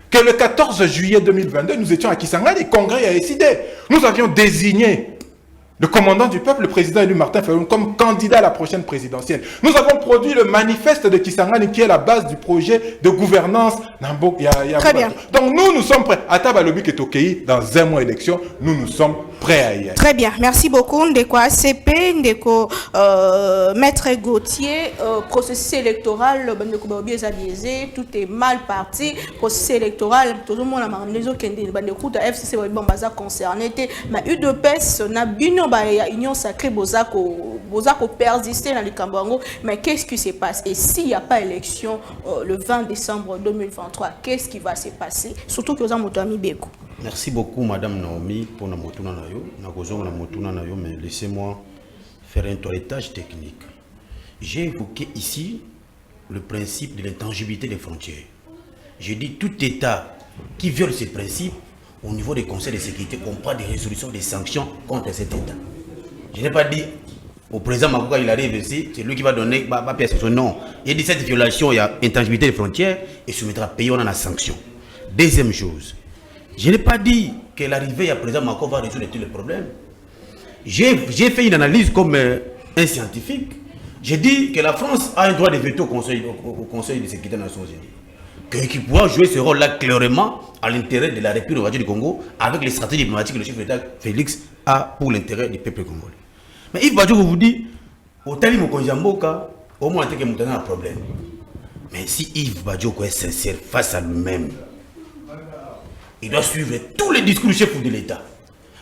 que le 14 juillet 2022, nous étions à Kisangani, le Congrès a décidé. Nous avions désigné le commandant du peuple, le président élu Martin Fayulu, comme candidat à la prochaine présidentielle. Nous avons produit le manifeste de Kisangani qui est la base du projet de gouvernance. Très bien. Donc nous sommes prêts. À Tabalobi Ketokei, dans un mois d'élection, nous sommes prêts à y aller. Très bien. Merci beaucoup. Ndeko ACP, Ndeko Maître Gauthier, processus électoral, tout est mal parti. Processus électoral, tout le monde a marqué que FCC est concerné. Mais UDPS n'a bino union sacrée bozako persister dans les Kambango, mais qu'est-ce qui se passe? Et s'il n'y a pas élection le 20 décembre 2023, qu'est-ce qui va se passer? Surtout que vous avez mon Beko. Merci beaucoup Madame Naomi pour la motuna na yo, mais laissez-moi faire un toilettage technique. J'ai évoqué ici le principe de l'intangibilité des frontières. J'ai dit tout État qui viole ces principes au niveau des conseils de sécurité, on prend des résolutions, des sanctions contre cet État. Je n'ai pas dit au président Makoka, il arrive ici, c'est lui qui va donner ma pièce. Non. Il dit cette violation, il y a intangibilité des frontières et soumettra payer, on a la sanction. Deuxième chose, je n'ai pas dit que l'arrivée du président Makoka va résoudre tous les problèmes. J'ai fait une analyse comme un scientifique. J'ai dit que la France a un droit de veto au Conseil de sécurité des Nations Unies. qui pourra jouer ce rôle-là clairement à l'intérêt de la République du Congo, avec les stratégies diplomatiques que le chef d'État Félix a pour l'intérêt du peuple congolais. Mais Yves Badjo vous dit, au tali Mokonjamboka, au moins que vous avez un problème. Mais si Yves Badjo est sincère face à lui-même, il doit suivre tous les discours du chef de l'État.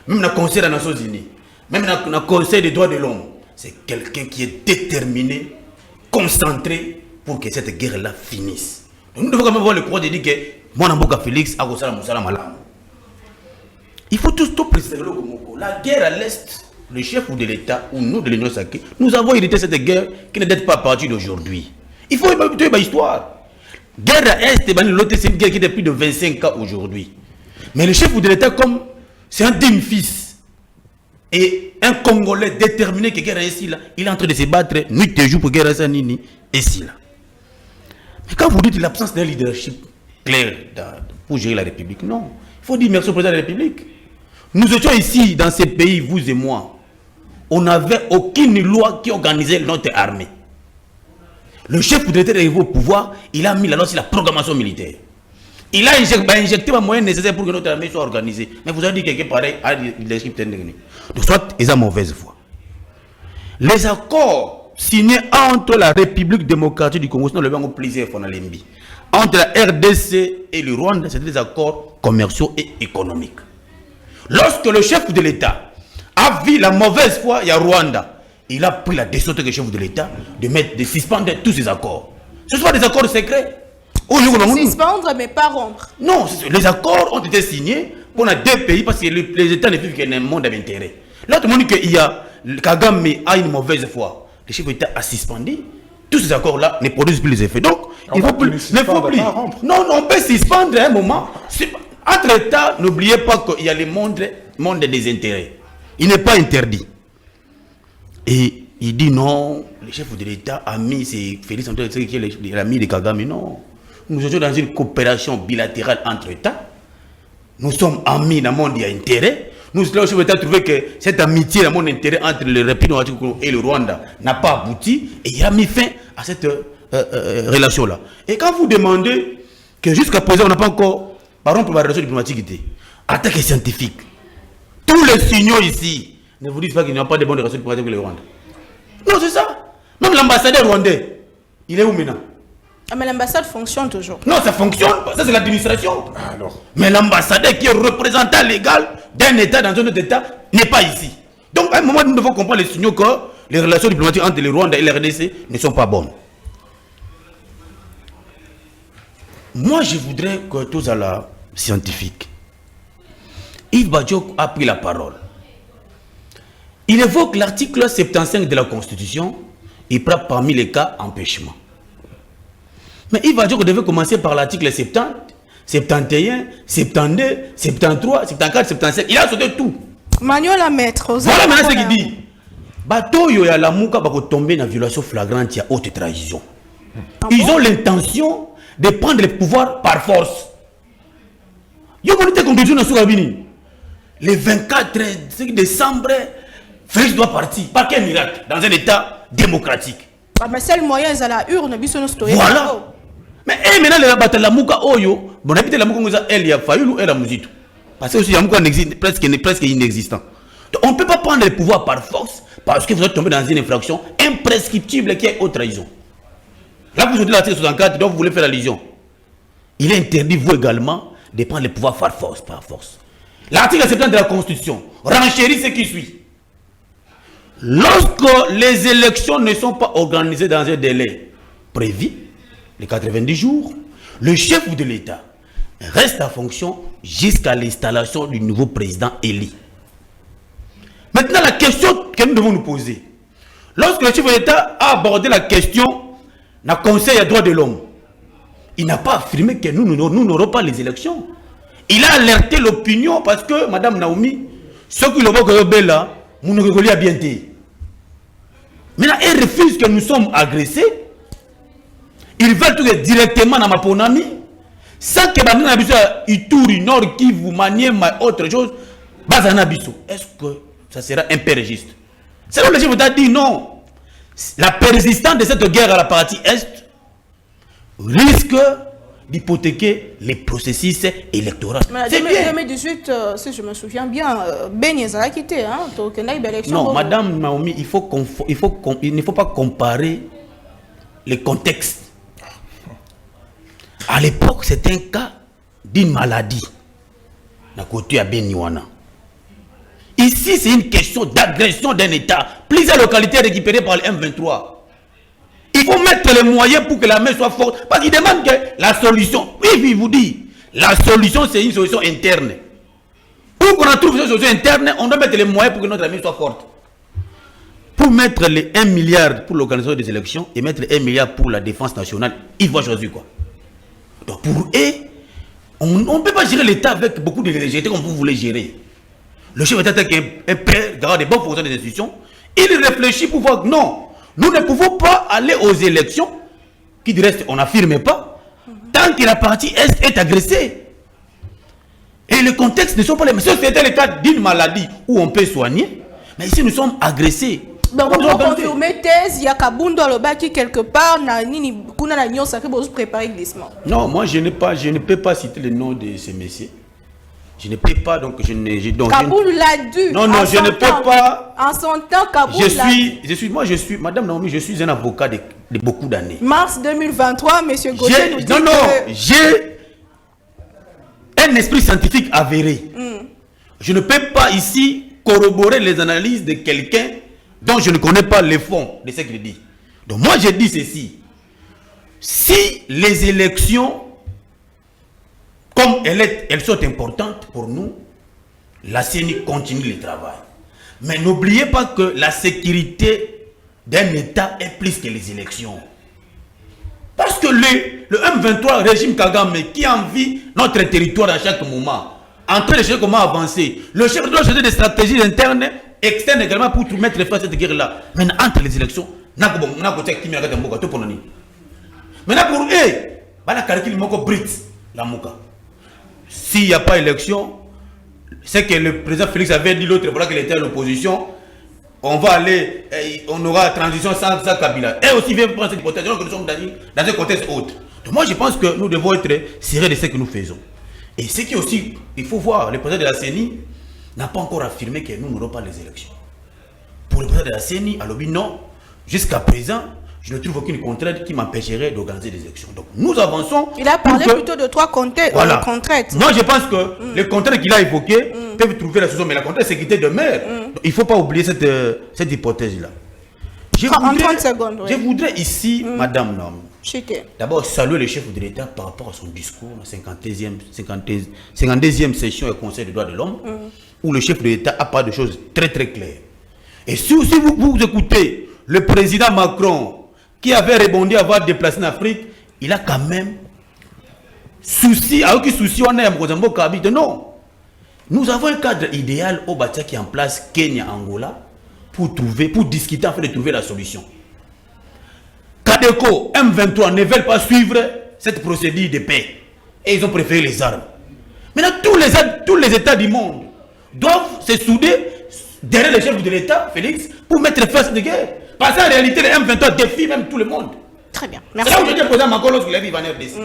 Même dans le Conseil des Nations Unies, même dans le Conseil des droits de l'homme. C'est quelqu'un qui est déterminé, concentré pour que cette guerre-là finisse. Donc nous devons quand même avoir le courage de dire que moi, Namboka Félix, a Malam. Il faut tout préciser le Komoko. La guerre à l'Est, le chef de l'État ou nous de l'Union sacrée, nous avons hérité cette guerre qui ne date pas à partir d'aujourd'hui. Il faut évaluer l'histoire. Guerre à l'Est, c'est une guerre qui est de plus de 25 ans aujourd'hui. Mais le chef de l'État, comme c'est un demi-fils et un Congolais déterminé que guerre est ici, là, il est en train de se battre nuit et jour pour guerre à Nini, ici, là. Mais quand vous dites l'absence d'un leadership clair pour gérer la République, non. Il faut dire merci au président de la République. Nous étions ici, dans ces pays, vous et moi. On n'avait aucune loi qui organisait notre armée. Le chef de l'État est arrivé au pouvoir, il a mis la loi sur la programmation militaire. Il a injecté les moyens nécessaires pour que notre armée soit organisée. Mais vous avez dit quelque pareil à leadership technique. Donc soit ils ont mauvaise foi. Les accords signés entre la République démocratique du Congo, sinon le plaisir entre la RDC et le Rwanda, c'est des accords commerciaux et économiques. Lorsque le chef de l'État a vu la mauvaise foi, il y a Rwanda, il a pris la décision que le chef de l'État de suspendre tous ces accords. Ce ne sont pas des accords secrets. Suspendre mais pas rompre. Non, les accords ont été signés pour les deux pays parce que les États ne vivent qu'un monde d'intérêt. Là, tout le monde dit qu'il y a Kagame a une mauvaise foi. Le chef de l'État a suspendu. Tous ces accords-là ne produisent plus les effets. Donc, il faut plus. Non, on peut suspendre à un moment. Entre États, n'oubliez pas qu'il y a le monde des intérêts. Il n'est pas interdit. Et il dit non, le chef de l'État a mis ses Félix Antoine qui est l'ami de Kagame. Non. Nous sommes dans une coopération bilatérale entre États. Nous sommes amis dans le monde, il y a intérêt. Nous, le chef de l'État a trouvé que cette amitié dans le monde intérêt entre le République et le Rwanda n'a pas abouti. Et il a mis fin à cette relation-là. Et quand vous demandez que jusqu'à présent, on n'a pas encore, par exemple, pour la relation diplomatique, attaque scientifique, tous les signaux ici ne vous disent pas qu'il n'y a pas de bonnes relations diplomatiques avec le Rwanda. Non, c'est ça. Même l'ambassadeur rwandais, il est où maintenant? Ah, mais l'ambassade fonctionne toujours. Non, ça fonctionne. Ça, c'est l'administration. Alors. Mais l'ambassadeur qui est représentant légal d'un État dans un autre État n'est pas ici. Donc, à un moment, nous devons comprendre les signaux que les relations diplomatiques entre le Rwanda et la RDC ne sont pas bonnes. Moi, je voudrais que tous à la scientifique. Yves Badjo a pris la parole. Il évoque l'article 75 de la Constitution. Il prend parmi les cas empêchement. Mais Yves Badjo devait commencer par l'article 70, 71, 72, 73, 74, 75. Il a sauté tout. Manuel à maître. Voilà maintenant ce qu'il dit. Bato yo ya la mouka va tomber dans violation flagrante, il y a haute trahison. Ils ont l'intention de prendre le pouvoir par force. Yo bonité conclusion dans Soukabini. Le 24 décembre, Félix doit partir. Par quel miracle? Dans un État démocratique. Mais c'est le moyen, c'est la urne. Voilà. Mais maintenant, les batailles la mouka oyo, bon habité la mouka elle y a Fayulu et la Mouzito. Parce que aussi la mouka presque inexistant. Donc, on ne peut pas prendre le pouvoir par force parce que vous êtes tombé dans une infraction imprescriptible qui est haute trahison. Là, vous êtes l'article 64, donc vous voulez faire allusion. Il est interdit, vous également, de prendre le pouvoir par force. L'article 70 de la Constitution renchérit ce qui suit. Lorsque les élections ne sont pas organisées dans un délai prévu, les 90 jours, le chef de l'État reste en fonction jusqu'à l'installation du nouveau président élu. Maintenant, la question que nous devons nous poser, lorsque le chef de l'État a abordé la question dans le Conseil des droits de l'homme, il n'a pas affirmé que nous n'aurons pas les élections. Il a alerté l'opinion parce que, Madame Naomi, ceux qui l'ont vu là, nous nous regardons bien. Maintenant, elle refuse que nous sommes agressés. Ils veulent tout directement dans ma ponami. Sans que Bandana Bisso, Ituri, Nord, Kivu, Maniema, autre chose, Bazana Bisso. Est-ce que ça sera un peu juste? C'est là que le chef d'État dit non. La persistance de cette guerre à la partie Est risque d'hypothéquer les processus électoraux. C'est bien. 2018, si je me souviens bien, Ben Yezala a quitté, hein, donc il y a eu l'élection. Non, Madame Naomi, il ne faut pas comparer les contextes. À l'époque, c'était un cas d'une maladie. Na côté à Beniwana. Ici, c'est une question d'agression d'un État. Plusieurs localités récupérées par le M23. Il faut mettre les moyens pour que la main soit forte. Parce qu'il demande que la solution, oui, je vous dis, la solution, c'est une solution interne. Pour qu'on trouve une solution interne, on doit mettre les moyens pour que notre main soit forte. Pour mettre les 1 milliard pour l'organisation des élections et mettre 1 milliard pour la défense nationale, il va choisir quoi? Donc pour eux, on ne peut pas gérer l'État avec beaucoup de légèreté comme vous voulez gérer. Le chef d'État qui est prêt d'avoir des bonnes fonctions des institutions, il réfléchit pour voir que non, nous ne pouvons pas aller aux élections, qui du reste on n'affirme pas, tant que la partie est agressée. Et le contexte ne sont pas les mêmes. Si c'était le cas d'une maladie où on peut soigner, mais ici nous sommes agressés. Donc, on peut confirmer thèse, il y a Kabundo qui quelque part, préparer le glissement. Non, moi je ne peux pas citer le nom de ces messieurs. Je ne peux pas, donc je ne... Kaboul l'a dû. Non, non, je ne peux pas. En son temps, Kaboul je suis, Madame Naomi, je suis un avocat de beaucoup d'années. Mars 2023, Monsieur Gauthier nous dit j'ai un esprit scientifique avéré. Je ne peux pas ici corroborer les analyses de quelqu'un dont je ne connais pas le fond de ce qu'il dit. Donc moi, je dis ceci. Si les élections... Comme elles sont importantes pour nous, la CENI continue le travail. Mais n'oubliez pas que la sécurité d'un État est plus que les élections. Parce que le M23, régime Kagame, qui envie notre territoire à chaque moment, en train de chercher comment avancer, le chef doit chercher des stratégies internes, externes également pour mettre fin à cette guerre-là. Maintenant, entre les élections, maintenant pour eux, la Mouka. S'il n'y a pas élection, c'est que le président Félix avait dit l'autre fois qu'il était à l'opposition, on va aller, on aura transition sans Kabila. Et aussi, vient prendre cette hypothèse, que nous sommes dans un contexte autre. Donc moi, je pense que nous devons être sérieux de ce que nous faisons. Et ce qui aussi, il faut voir, le président de la CENI n'a pas encore affirmé que nous n'aurons pas les élections. Pour le président de la CENI, à l'objet, non, jusqu'à présent, je ne trouve aucune contrainte qui m'empêcherait d'organiser des élections. Donc nous avançons. Il a parlé plutôt de 3 contraintes. Voilà. Moi je pense que les contraintes qu'il a évoquées peuvent trouver la solution, mais la contrainte sécurité demeure. Il ne faut pas oublier cette hypothèse-là. En 30 secondes. Je voudrais ici, Madame Nom, d'abord saluer le chef de l'État par rapport à son discours, la 52e session du Conseil des droits de l'homme, où le chef de l'État a parlé de choses très très claires. Et si vous écoutez le président Macron, qui avait rebondi à avoir déplacé en Afrique, il a quand même souci, alors qu'il souci, on est à Mozambique, habite. Non. Nous avons un cadre idéal au Batia qui est en place, Kenya, Angola, pour discuter, afin de trouver la solution. Kadeko, M23 ne veulent pas suivre cette procédure de paix. Et ils ont préféré les armes. Maintenant, tous les États du monde doivent se souder derrière le chef de l'État, Félix, pour mettre fin à cette guerre. Parce qu'en réalité, les M23 défient même tout le monde. Très bien. Merci. C'est là où je dis au président Macron lorsqu'il arrive en RDC.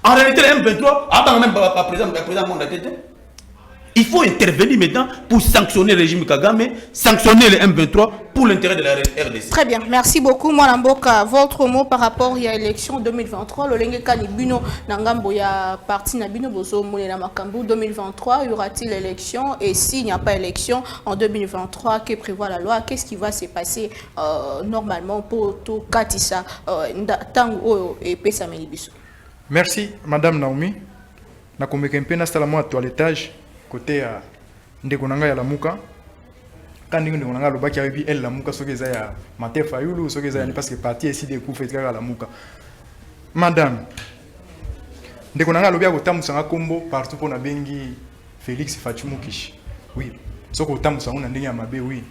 En réalité, les M23, même pas président monde à tête. Il faut intervenir maintenant pour sanctionner le régime Kagame, sanctionner les M23 pour l'intérêt de la RDC. Très bien, merci beaucoup. Moi, Namboka, votre mot par rapport à l'élection 2023, le Lenge Kanibino, Nangambo, il y a parti Nabino Bozo, Moulena Makambu, 2023, y aura-t-il élection? Et s'il n'y a pas élection en 2023, que prévoit la loi? Qu'est-ce qui va se passer normalement pour tout Katissa, Tango et Pesamelibiso? Merci, Madame Naomi. Nakomekempe Nastalamo à toilettage. Côté à Ndekonanga ya Lamuka, quand Ndekonanga le baki avait elle Lamuka, ce que ça ya Martin Fayulu, ce que ça parce que parti ici des coups fait à Lamuka. Madame, Ndekonanga le bia kotamusanga kombo partout pour na bengi Félix Fachumukishi. Oui, ce que kotamusanga na ndenge mabe oui.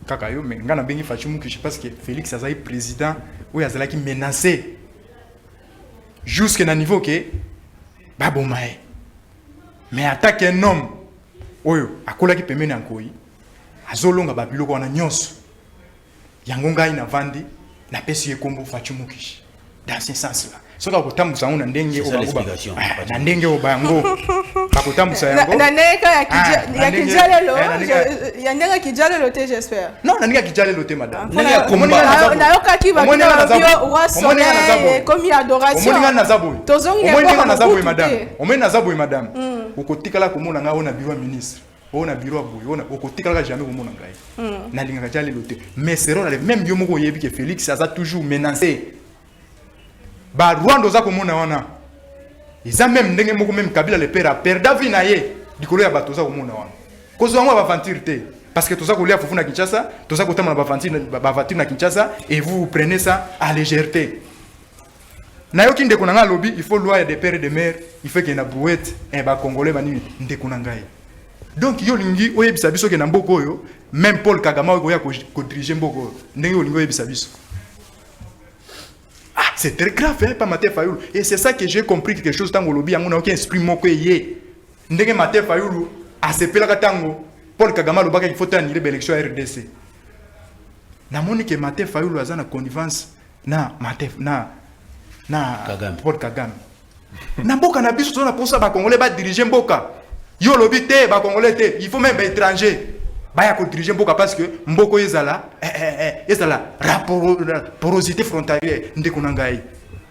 Kaka yo mais ngana bengi Fachumukishi parce que Félix azali président oui azala qui menacé jusqu'à un niveau que babomae. Mais attaque un homme, oyo, akola ki pemene ankoi, azolonga babilo kwa na nyonso. Yangonga ina vandi, na pesi ye kombo Fachumukishi. Dans ce sens-là. soka kotambusa ngo na ndenge C'est ça l'explication. na ndenge obango bakotambusa yango na ndenge ya kijalelo ya ndenge kijalelo te j'espère non na ndenge ya kijalelo te madame Ndenge ya komba. na yokaki ba bio wa soleil comme adoration omoninga na zaboy tozongi omoninga na zaboy madame omoninga na zaboy madame okotikala komona nga ona bureau ministre ona bureau aboy ona okotikala jamais komona ngai na linga kijalelo te mais c'est rare même yo moko yebi que Félix aza toujours menacé ba Rwanda za komona wana iza même ndenge moko même Kabila le père a perda vie na ye dikolo ya bato za komona wana kozo wango ba aventure te parce que toza kolia fufu na Kinshasa toza kotama na ba aventure na Kinshasa et vous prenez ça à légèreté na yo kinde konanga lobby il faut loi de père et de mère il faut que na brouette et ba congolais bani ndeko na ngai donc yo lingi oyebisa biso ke na mboko oyo même Paul Kagame oya ko diriger mboko oyo ndenge yo lingi oyebisa biso. Ah, c'est très grave, hein, pas Martin Fayoulou. Et c'est ça que j'ai compris quelque chose dans le lobby, on n'a aucun esprit moko yé. Ndenge Martin Fayoulou a se pela katango Paul Kagame lobaka il faut annuler l'élection à RDC. Na moni que Martin Fayoulou a na connivence na Kagame. Paul Kagame. Na mboka na biso tona posa ba congolais ba diriger mboka. Yo lobby te ba congolais te, il faut même ba étranger. Baya ko diriger mboka parce que mboko ezala porosité frontalière ndeko na ngai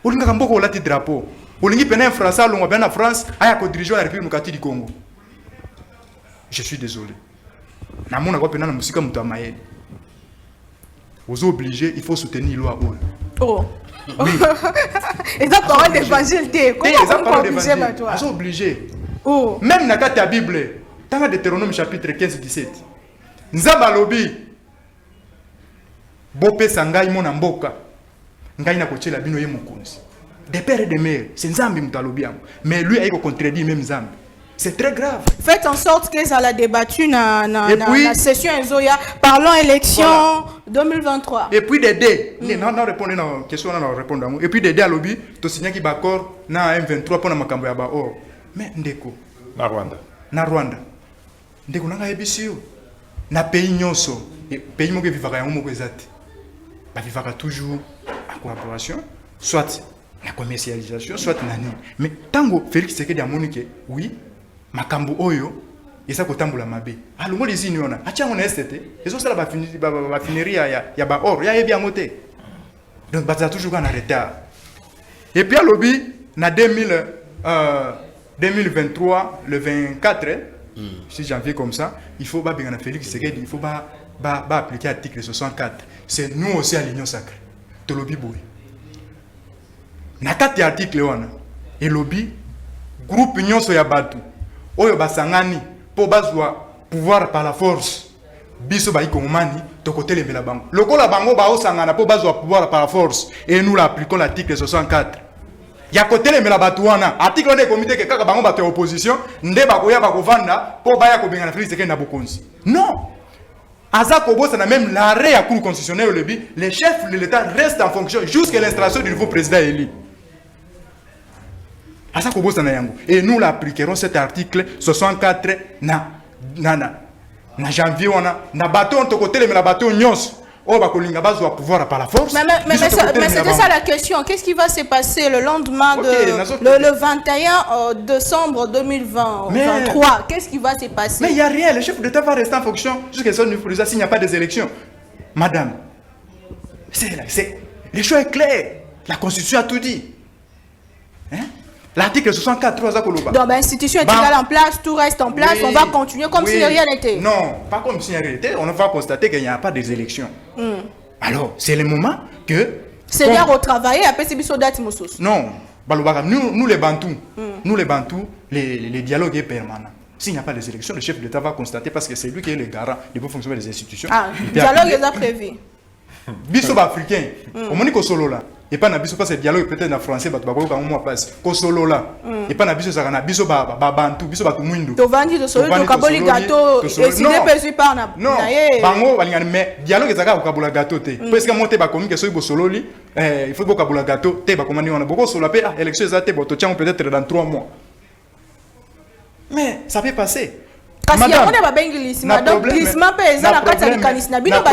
olinga mboko olati drapeau olingi pena français longa bena France aya ko diriger la République du Congo. Je suis désolé na mona ko pena na musika muto amaye vous obligé il faut soutenir loi oh oui et ça parole d'évangile te comment on obligé ba toi vous obligé oh même na kata Bible tanga Deutéronome chapitre 15-17 Nzamba lobi Bope sangai mona mboka ngai na kochela bino ye mokonzi de père et de mère c'est Nzambi mutalobi yango mais lui aiko contredit même Nzambi c'est très grave. Faites en sorte que ça l'a débattu na session Ezoya parlons élection 2023 et puis Dédé non répondre na question na répondre et puis Dédé alobi to signer ki bakor na M23 pona makambo ya ba or mais ndeko na Rwanda ndeko nanga yebisio na pays nyonso pays moko vivaka yango moko ezate ba vivaka toujours en collaboration soit la commercialisation soit na nini mais tango Félix Tshisekedi amoni ke oui makambo oyo esa kotambola mabe alongo les uniona achango na STT ezo sala ba fineria ya ba or ya yebi yango te donc ba toujours en retard et puis alobi na 2023 le 24 si janvier comme ça, il faut pas bien Félix Tshisekedi, il faut pas appliquer l'article 64. C'est nous aussi à l'Union sacrée. De lobby boy. Nakati article wana. Et lobby groupe Union soya batu. Oyo basangani po bazwa pouvoir par la force. Biso ba ikomani to côté le bango. Lokola bango ba osangana po bazwa pouvoir par la force et nous l'appliquons l'article 64. Ya côté le melabatuana article de comité que kaka bango bato opposition nde bakoya bakovanda po baya ko benga na Félix Tshisekedi na bokonzi non aza kobosa na même l'arrêt à cour constitutionnel le bi les chefs de l'état restent en fonction jusqu'à l'installation du nouveau président élu aza kobosa na yango et nous l'appliquerons cet article 64 na janvier wana na bato on to côté le melabato nyos. Oh, bah, pouvoir par la force. Mais c'était ça la question. Qu'est-ce qui va se passer le lendemain le 21 décembre 2023? Qu'est-ce qui va se passer? Mais il n'y a rien. Le chef d'État va rester en fonction jusqu'à ce niveau s'il n'y a pas des élections. Madame, le choix est clair. La Constitution a tout dit. Hein? L'article 64, donc l'institution est égale en place, tout reste en place, oui, on va continuer comme si rien n'était. Non, pas comme si rien n'était, on va constater qu'il n'y a pas des élections. Alors, c'est le moment que... C'est bien retravailler, après c'est biso date moussos. Non, nous les Bantous, les dialogues est permanent. S'il n'y a pas des élections, le chef de l'État va constater parce que c'est lui qui est le garant du bon fonctionnement des institutions. Ah, le dialogue est prévu. Biso africain, au Monique solo là. Et pas na biso parce que dialogue peut-être en français ba to ba moi passe ko solo là et pas na biso ça na biso ba bantu biso ba to mwindo to vandi to solo to kaboli gâteau et si dépêche pas na non bango balingana mais dialogue ezaka ko kabola gâteau te parce que monter ba communiquer so bo solo li il faut bo kabola gâteau te ba komani on a beaucoup solo pe élection ezate bo to tiens peut-être dans 3 mois mais ça peut passer. Madame, glissement pèse la carte de canisna bino ba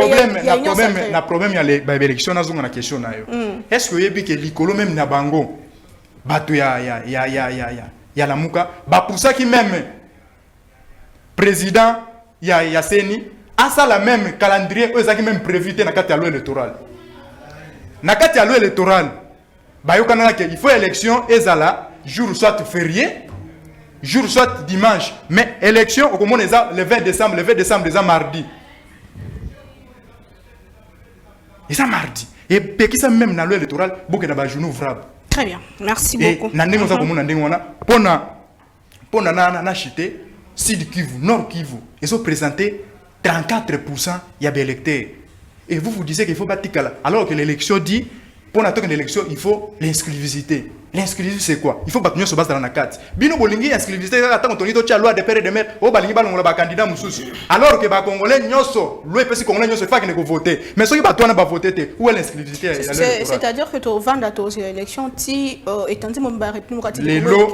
na problème ya l'élection na zonga na question na yo est-ce que yebi que likolo même na bango bato ya lamuka ba pour ça qui même président ya seni asa la même calendrier eux qui même prévu dans la loi électorale na kati ya loi électorale ba yokana que il faut élection ezala jour soit férié jour soit dimanche mais élection au comment le 20 décembre les mardi et mardi et puis ça même dans la loi électorale beaucoup na ba journée ouvrable. Très bien, merci beaucoup. Nandingo za komona ndingo wana pona na chité Sud Kivu, Nord Kivu, ils ont présenté 34% y a des électeurs. Et vous disiez qu'il faut pas tikala alors que l'élection dit pour attendre l'élection il faut l'inscrivicité. L'inscrivicité c'est quoi? Il faut pas tenir se base dans la carte. Bino bolingi inscrivicité attend on to loi de père de mère o balingi balongola ba candidat mususu. Alors que ba congolais nyoso, loi pesi congolais nyoso fa que ne voter. Mais ceux qui ba toi na ba voter te où est l'inscrivicité? C'est-à-dire que tu vends aux élections ti étendit mon ba république les lots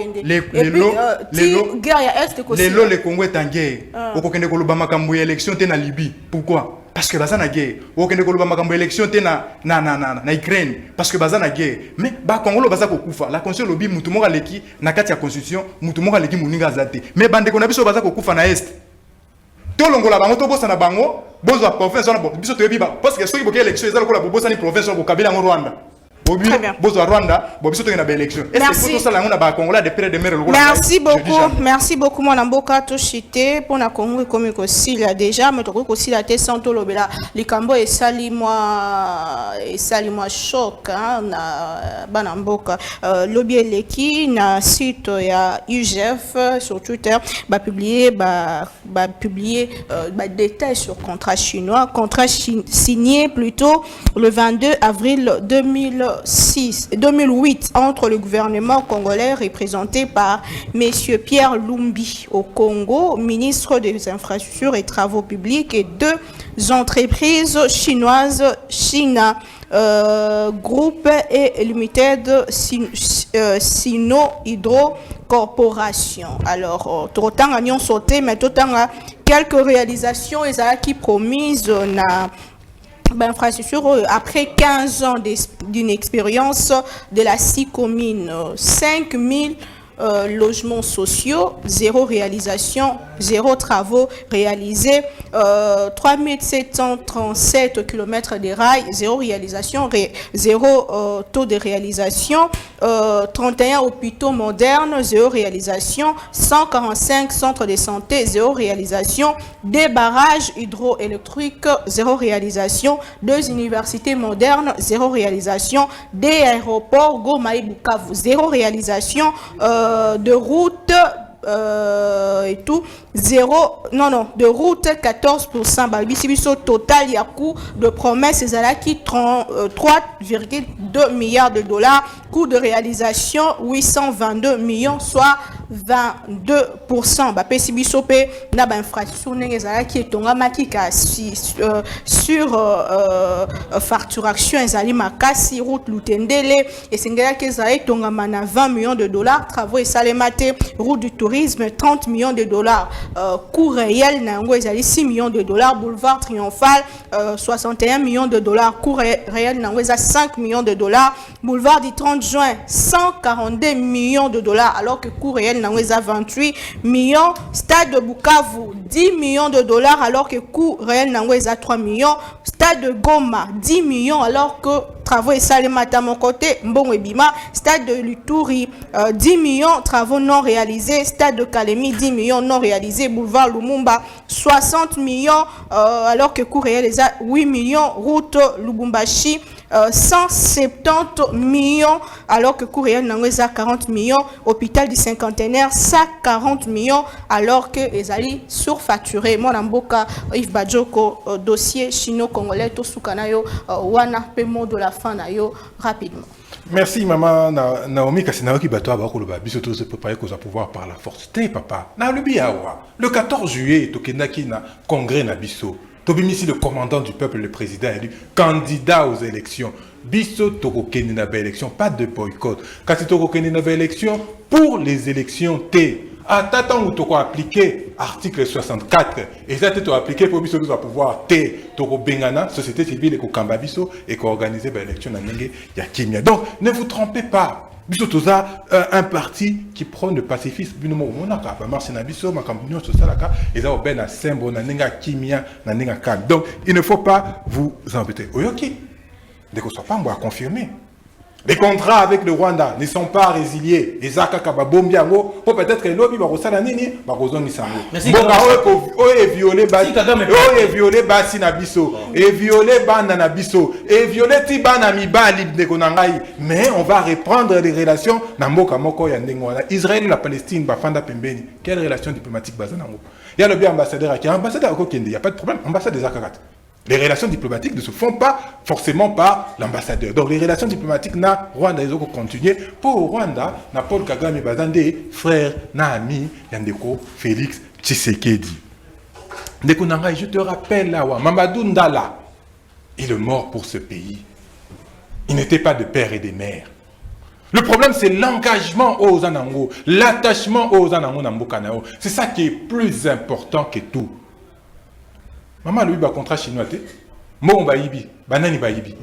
guerre ya est que les lots le Congo est en guerre. Au kokende ko lobama kambo élection te na Libye. Pourquoi? Parce que baza na guerre. Okende ko lobama kambo élection te na Ukraine parce que baza na guerre. Mais ba Congolo baza ko kufa. La constitution lobi mutu moka leki na kati ya constitution mutu moka leki muninga zate. Mais bande ko na biso baza ko kufa na est. To longola bango to bosa na bango bozo province na biso to yebi ba parce que soki boke élection ezala ko la bosa ni province ko kabila ngo Rwanda. Merci beaucoup, mon amboka Toshite pour la Congo comme aussi là déjà, mais aussi la tête sans lobela. Les cambo et sali moi choc na banamboka. Lobby leki na site ya UGF sur Twitter publier détails sur contrat chinois, contrat signé plutôt le 22 avril 2008 entre le gouvernement congolais représenté par M. Pierre Lumbi au Congo, ministre des Infrastructures et Travaux Publics, et deux entreprises chinoises, China Group et Limited Sino Hydro Corporation. Alors, autant à sauté, mais autant à quelques réalisations qui promises na infrastructure après 15 ans d'une expérience de la 6 communes, 5000 logements sociaux, zéro réalisation, zéro travaux réalisés, 3737 km de rails, zéro réalisation, zéro taux de réalisation, 31 hôpitaux modernes, zéro réalisation, 145 centres de santé, zéro réalisation, des barrages hydroélectriques, zéro réalisation, 2 universités modernes, zéro réalisation, des aéroports, Goma et Bukavu, zéro réalisation, de route et tout, de route 14%, Balbisibiso total, il y a coût de promesses, c'est là qui 3,2 milliards de dollars, coût de réalisation 822 millions, soit 22%. Balbisibiso pe na ba infrastructure n'ezala qui est tonga makika sur facturation ezali makasi route Lutendele et singela que ezala tonga mana 20 millions de dollars, travaux et salemate route du tourisme 30 millions de dollars. Coût réel nango ezali 6 millions de dollars, boulevard Triomphal 61 millions de dollars, coût réel nango ezali 5 millions de dollars, boulevard du 30 juin 142 millions de dollars alors que coût réel nango ezali 28 millions, stade de Bukavu 10 millions de dollars alors que coût réel nango ezali 3 millions, stade de Goma 10 millions alors que travaux et salemata mon côté Mbongo Ebima, stade de Luturi 10 millions, travaux non réalisés, stade de Kalemi 10 millions non réalisés, boulevard Lumumba 60 millions alors que coût réel est à 8 millions, route Lubumbashi 170 millions alors que coût réel est à 40 millions, hôpital du cinquantenaire 140 millions alors que ezali surfacturé. Mon amboka Yves Badjoko dossier chino-congolais to sukanayo wana paiement de la fin nayo rapidement. Merci maman Naomi Kasinawa qui bateau avoir le babi surtout se préparer qu'on va pouvoir par la force. T'es papa. Na le biawa. Le 14 juillet tokenaki na congrès na biso. Tobimisi le commandant du peuple, le président élu, candidat aux élections. Biso tokokeni na ba élection, pas de boycott. Kasi tokokeni na ba élection pour les élections T. Attends où tu as appliqué article 64 et ça tu as appliqué pour biso va pouvoir T toko bengana société civile et ko kamba biso et ko organiser ba élection na ndenge ya kimia. Donc ne vous trompez pas. Biso toza un parti qui prône le pacifisme. Bino mo monaka ba marché na biso makambo so salaka eza oben na sembo na ninga kimia na ninga kam. Donc il ne faut pas vous embêter. Oyoki. Dès qu'on soit pas on va confirmer. Les contrats avec le Rwanda ne sont pas résiliés. Les akaka ba bombiango pour peut-être que lobby ba rosala nini ba rozongi sango. Boka oye violé ba oye violé ba sinabiso et violé bana na biso et violé ti bana mibali de konangai. Mais on va reprendre les relations na mboka moko ya ndengo na Israël et la Palestine ba fanda pembeni. Quelle relation diplomatique bazanango? Il y a le bien ambassadeur qui ambassadeur ko kende, il y a pas de problème, ambassade des akakat. Les relations diplomatiques ne se font pas forcément par l'ambassadeur. Donc les relations diplomatiques na Rwanda ils ont continué pour Rwanda na Paul Kagame bazande frère na ami yandeko Félix Tshisekedi. Ndeko Nangai, je te rappelle là Mamadou Ndala il est mort pour ce pays. Il n'était pas de père et de mère. Le problème c'est l'engagement aux Anango, l'attachement aux Anango Nambukanao. C'est ça qui est plus important que tout. Maman lui ba contrat chinois te mo ba yibi banani ba yibi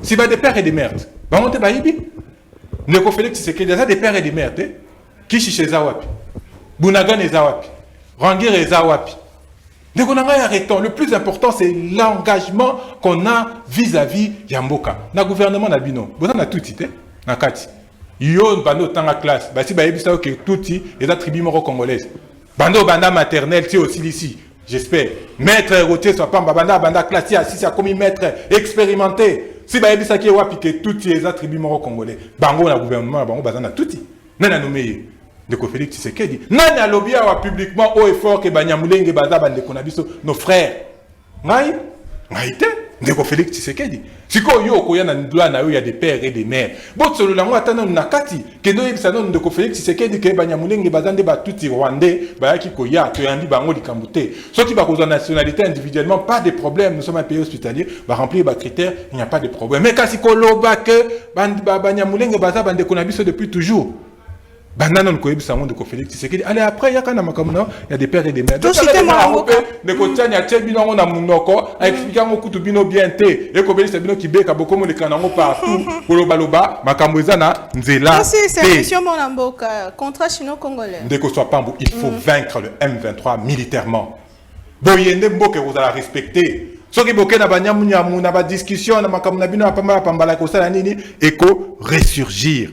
si ba des pères et des mères ba monter ba yibi ne ko Félix Tshisekedi déjà des pères et des mères te kishi chez zawapi bunagan et zawapi rangir et zawapi ne ko nanga arrêtons le plus important c'est l'engagement qu'on a vis-à-vis Yamboka na gouvernement na bino boza na tuti te na kati yo bando tanga classe ba si ba yibi ça que tuti et la tribu moro congolaise bando banda maternelle ti aussi ici. J'espère. Maître routier soit pas banda banda classique si a commis maître expérimenté. Si ba yebi saki wa piqué tout les attributs moro congolais. Bango na gouvernement bango bazana tuti. Nana nommé de ko Félix Tshisekedi. Nana lobia wa publiquement au effort que Banyamulenge baza bande konabiso nos frères. Ngai ngaite de ko Félix Tshisekedi. Siko yo ko yana ndula na yo ya des pères et des mères. Bot solo lango atana nakati que no yebisa non de ko Félix Tshisekedi ke Banyamulenge bazande ba tuti rwandais ba yaki ko ya to yandi bango likambute. Ceux qui ba ko nationalité individuellement pas de problème, nous sommes un pays hospitalier, va remplir ba critères, il n'y a pas de problème. Mais quand siko loba que Banyamulenge baza bande konabiso depuis toujours. Banana ko yebisa ngo de ko Félix Tshisekedi. Allez après ya kana makamuna, il y a des pères et des mères. Donc c'était moi ne ko tanya tshebino ngo na munoko, a expliquer ngo kutu bino bien te. Et ko belisa bino kibeka bokomo le kanango partout. Koloba loba makambo ezana nzela. Merci, c'est mission mon amboka contrat chino-congolais. Dès qu'on soit pambo, il faut vaincre le M23 militairement. Boyende mboke vous allez respecter. Soki boke na banyamunyamu na ba discussion na makambo na bino apamba pambala ko sala nini eko ressurgir.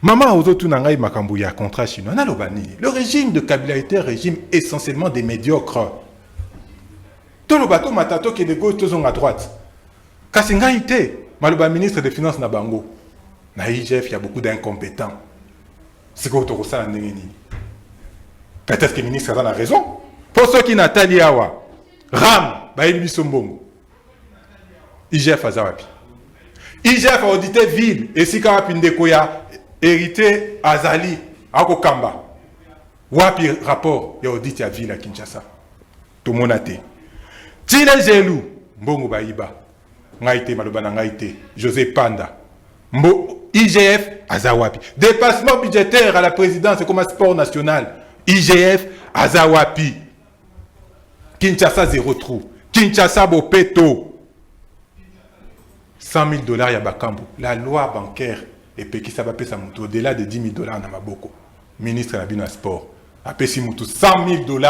Maman Ozotu Nangai Makambu ya contrat chinois. Le régime de Kabila était un régime essentiellement des médiocres. Tout le bateau matato qui est de gauche, tous sont à droite. Kassinga ite, Maluba ministre des Finances na Bango. Na IGF, il y a beaucoup d'incompétents. C'est quoi au ça peut-être que le ministre a raison. Pour ceux qui Nathalie Awa, Ram, Baïli Bisombongo. IGF a Zawapi. IGF a audité ville et si Karapindekoya. Hérité Azali, Akokamba. Wapi rapport, il y a audit à ville à Kinshasa. Tout le monde a été. Tile Zelou, Mbongo Baïba, Ngaïté, Malobana Ngaïté, José Panda, IGF, Azawapi. Dépassement budgétaire à la présidence, c'est comme un sport national. IGF, Azawapi. Kinshasa, zéro trou. Kinshasa, Bopeto. 100 000 $, Yabakambo. La loi bancaire. Et puis qui ça va payer au-delà de 10 000 $, Namaboko. Ministre de la Sport. A payé 100 000 $,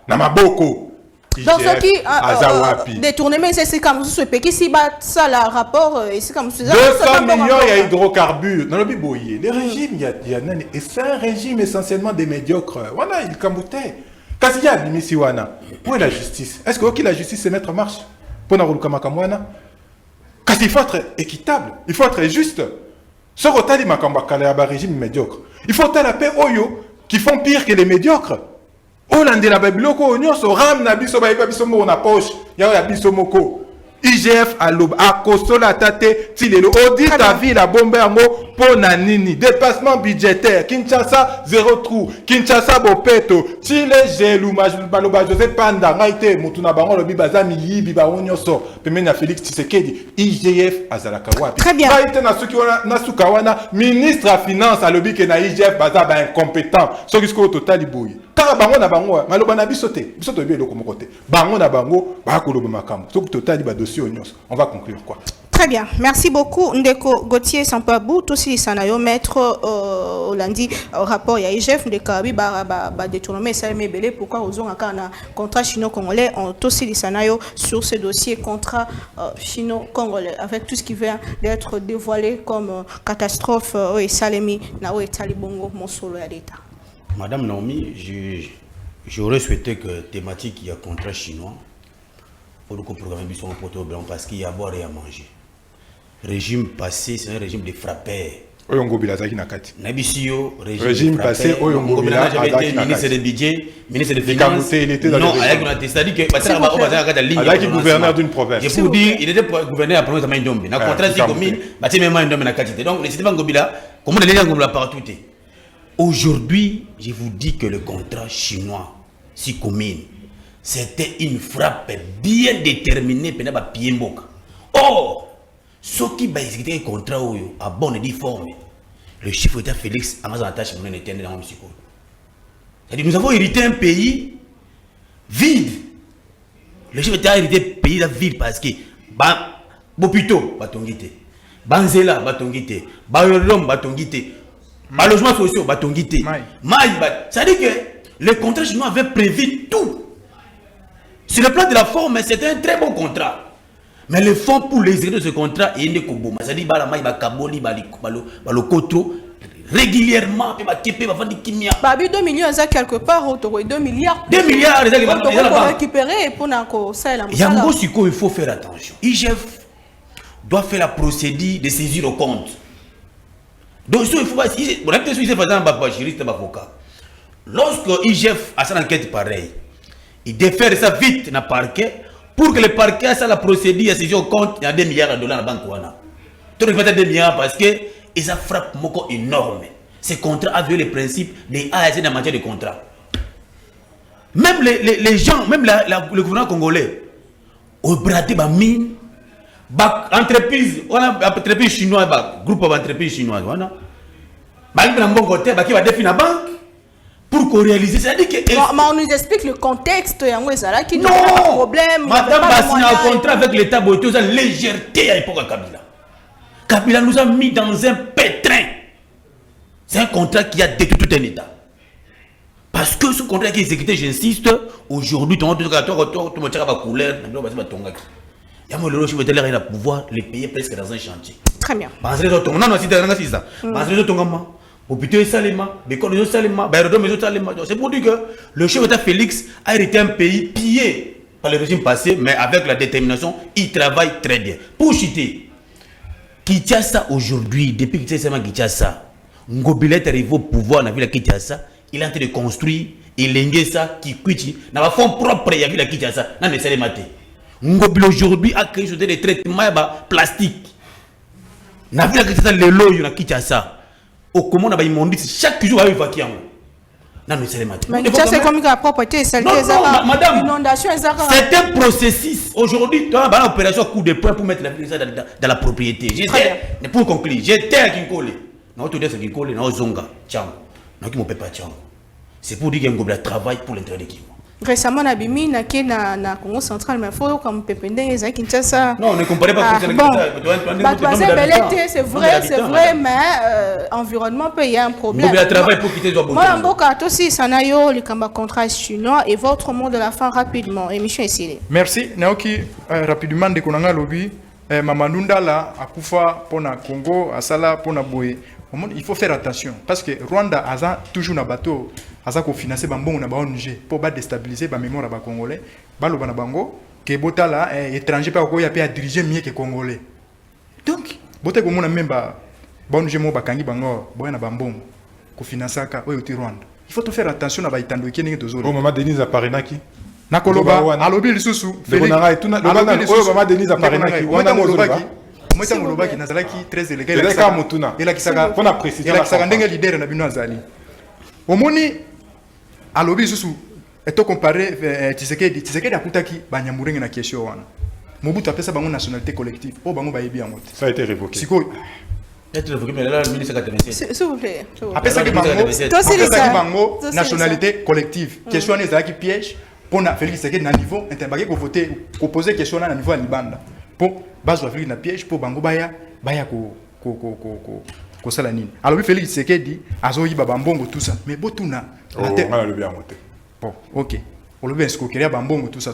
Namaboko. Donc, ce qui détournement, c'est comme ce pays, si ça le rapport, c'est comme ça. 200 millions, il y a hydrocarbures. Dans le Biboye, les régimes, il y a et c'est un régime essentiellement des médiocres. Voilà, il camboutait. Quand il y a Bimisi Wana, où est la justice? Est-ce que la justice se mettre en marche? Pour Narouloukamakamoana? Quand il faut être équitable, il faut être juste. Ce retali makambakala ya ba régime médiocre. Il faut la paix oyo qui font pire que les médiocres. Hollande la babiloko onyo so ram na biso ba biso mo na poche. Ya biso moko. IGF à l'aube, à Kosola Tate, Tilelo, audit à ville à Bombermo, Ponanini, dépassement budgétaire, Kinshasa, zéro trou, Kinshasa, Bopeto, Chile, Gelou, Baloba, Joseph Panda, Ngaite, Mutuna Baron, le Bibazami, Biba Onyoso, Pemena Félix Tshisekedi, IGF, Azalakawa. Très bien. Ngaite, Nasukawana, ministre à finance, à l'objet que na IGF, Bazaba incompétent, ce qui est au total, Ibouye. Car bango na bango, maloba na bisote, bisote bi eloko mokote. Bango na bango, ba ko loba makambo. So total ba dossier onyos. On va conclure quoi? Très bien, merci beaucoup. Ndeko Gauthier Sampabou, tout aussi sanayo maître Olandi rapport ya IGF ndeko abi ba détournement ça mais belé pourquoi aux on kana contrat chino-congolais on aussi sanayo sur ce dossier contrat chino-congolais avec tout ce qui vient d'être dévoilé comme catastrophe et Salemi na et Talibongo mon solo ya l'état. Madame Naomi, j'aurais souhaité que thématique il y a contrat chinois pour le programme du son poteau blanc parce qu'il y a à boire et à manger. Régime passé, c'est un régime de frappeurs. Régime passé, ministre de budget, ministre de finances. Non, c'est-à-dire que il gouverneur d'une province. Je peux dire, il était gouverneur de la province de Maïndombe. Dans le contrat, c'est commune, même Maïndombe na qualité. Donc, c'était pas Ngobila, comment on a Ngobila partout. Aujourd'hui, je vous dis que le contrat chinois, si commune, c'était une frappe bien déterminée pour la Piemboka. Or, ce qui va exécuter le contrat à bonne et forme, le chef d'État Félix Amazon attache mon éternel dans le psycho. C'est-à-dire nous avons hérité un pays vide. Le chef d'État a hérité un pays vide parce que Bopito, Batongite, Banzela, Batongite, Bayolom, Batongite, Balogement sociaux, Batongite, c'est-à-dire que le contrat chinois avait prévu tout. Sur le plan de la forme, c'était un très bon contrat. Mais le fonds pour l'exécution de ce contrat, il est comme c'est-à-dire régulièrement, Babi 2 millions quelque part, 2 milliards. 2 milliards, pour récupérer pour ça. Il faut faire attention. IGF doit faire la procédure de saisir au compte. Donc, il faut pas. Lorsque IGF a son enquête pareille, il défère ça vite dans le parquet. Pour que le parquet ait la procédure à saisir au compte, il y a 2 milliards de dollars dans la banque. Tout le monde 2 milliards parce que ça frappe énorme. Ces contrats avaient le principe des A à Z en matière de contrat. Même les gens, même le gouvernement congolais, au braté ba mine, entreprise, on a entreprise chinoise, groupe d'entreprises chinoises, on a. Un bon côté, qui va définir la banque. Pour qu'on réalise, c'est-à-dire que... Mais on nous explique le contexte, qui non, pas de problème. Madame a signé un contrat avec l'État Boito, la légèreté à l'époque à Kabila. Kabila nous a mis dans un pétrin. C'est un contrat qui a détruit tout un État. Parce que ce contrat qui est exécuté, j'insiste, aujourd'hui, tout le monde va couler, il y a un pouvoir les payer presque dans un chantier. Très bien. C'est pour dire que le chef d'État Félix a hérité un pays pillé par le régime passé, mais avec la détermination, il travaille très bien. Pour citer, Kinshasa aujourd'hui, depuis que Kinshasa, Ngobila est arrivé au pouvoir dans la ville de Kinshasa, il est en train de construire, il est ça, qui quitte, dans la forme propre, il y a vu la Kinshasa, dans le salé maté. Ngobila aujourd'hui a créé des traitements plastiques. Dans la ville de Kinshasa, le lot, il y a Kinshasa. Au comment on a chaque jour à évacuer. Non, mais c'est les matins. Mais ça, c'est comme la propriété, c'est madame, c'est un processus. Aujourd'hui, tu as une opération coup de poing pour mettre la ville dans la propriété. J'étais, pour conclure, j'étais à Kinkole. Non, tu dis à Kinkole, non, Zonga, Tchang. Non, qui ne peut pas Tchang. C'est pour dire qu'il y a un travail pour l'intérêt de Kivu. Récemment, Nabimi n'a na Congo central, mais il faut comme Pépende et Kinshasa. Non, ne comparez pas tout c'est vrai, mais environnement peut y a un problème. Moi, Mboka aussi, Sanayo, le contrat chinois et votre mot de la fin rapidement. Émission ici. Merci. Naoki, rapidement, de Konanga Lobby, Mamandunda là, à Koufa, pour na Congo, à Sala, pour na Boé. Il faut faire attention parce que Rwanda a toujours un bateau. Asa ko financer bambon na ba ONG pour ba déstabiliser ba mémoire ba congolais ba lo bana bango que botala étranger pas ko ya pe à diriger mieux que congolais donc boté ko mona même ba ONG mo ba kangi bango boya na bambon ko financer ka oyo ti Rwanda il faut tout faire attention na ba itando kene tozolo oh maman Denise Aparenaki na koloba alobi lisusu Félix tuna lobana oyo maman Denise Aparenaki wana molobaki moi tant molobaki nazalaki très élégué il a mutuna il a kisaka pona précision il a kisaka ndenge leader na bino azali omoni alobi susu eto comparer Tshisekedi akutaki banyamurenge na question wana Mobutu apesa bango nationalité collective o bango bayebi yango ça a été révoqué siko être révoqué mais là le ministre 87 s'il vous plaît apesa bango nationalité collective question wana ezalaki piège pona Félix Tshisekedi na niveau interbagué ko voter ko poser question na niveau ya libanda po base Afrique na piège pour bango baya ko sala nini. Alors bi Félix Tshisekedi azo yiba bambongo tout ça. Mais botuna. On a le bien monté. Bon, OK. On le bensko keria bambongo tout ça.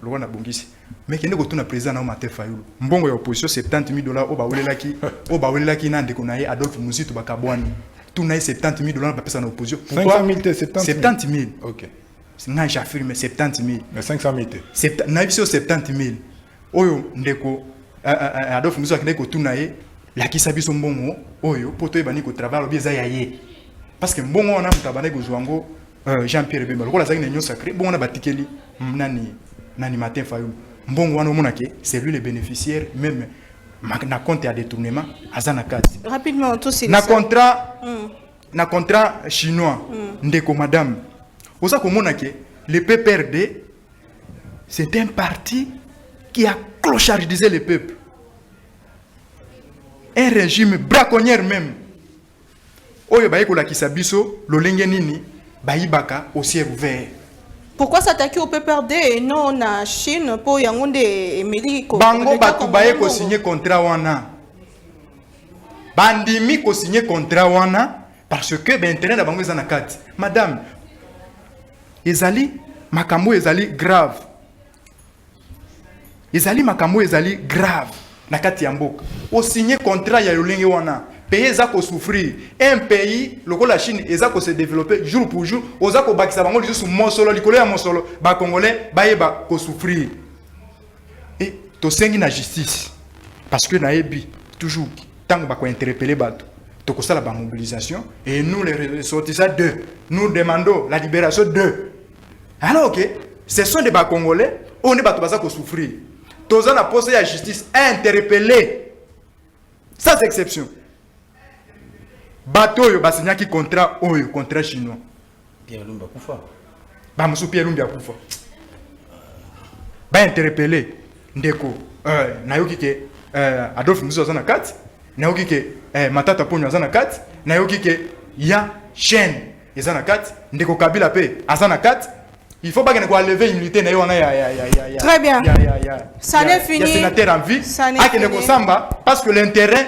Le wana bongisi. Mais kende ko tuna président na Martin Fayulu. Mbongo ya opposition $70,000 o ba welelaki na ndeko na ye Adolphe Muzitu bakabwani. Tuna $70,000 ba pesa na opposition. Pourquoi 70,000. OK. Nga j'affirme 70,000. Mais 500,000. Na biso 70,000. Oyo ndeko Adolphe Muzitu akende ko tuna ye la kisa biso mbongo oyo poto ebani ko travail bieza ya ye. Parce que mbongo wana mutabane ko zwango Jean-Pierre Bemba lokola zaki na nyo sacré bongo na batikeli nani Martin Fayulu. Mbongo wana omona ke c'est lui le bénéficiaire même na compte ya détournement azana kati. Rapidement tout c'est na contrat chinois ndeko madame. Osa komona ke le PPRD c'est un parti qui a clochardisé le peuple. Un régime braconnier même. Oyo baye ko lakisa biso lolenge nini baibaka au ciel ouvert. Pourquoi s'attaquer au PPRD et non à Chine pour yangonde Emily bango batu baye ko signer contrat wana. Bandimi ko signer contrat wana parce que ben intérêt na bango ezana kati. Madame ezali makambo ezali grave. Ezali makambo ezali grave na kati ya mboka. O signer contrat ya lolenge wana. Pays ezako souffrir. Un pays, loko la Chine, ezako se développer jour pour jour. Ozako bakisa bango lisu mosolo, likolo ya mosolo, ba congolais bayeba ko souffrir. Et to sengi na justice. Parce que na ebi toujours tant ba ko interpeller bato. To ko sala ba mobilisation et nous les ressortissants d'eux, nous demandons la libération d'eux. Alors que ce sont des ba congolais, on est bato bazako souffrir. Toza na poste ya justice interpeller. Sans exception. Bato yo basinyaki contrat oyo contrat chinois. Pierre Lumba kufa. Ba musu Pierre Lumba kufa. Ba interpeller ndeko nayoki ke Adolphe Muzitu azana kati, nayoki ke Matata Ponyo azana kati, nayoki ke ya chaîne azana kati, ndeko Kabila pe azana kati. Il faut pas qu'on enlever l'unité na yo wana ya. Très bien. Ça n'est fini. Il y a sénateur en vie. Akene ko samba parce que l'intérêt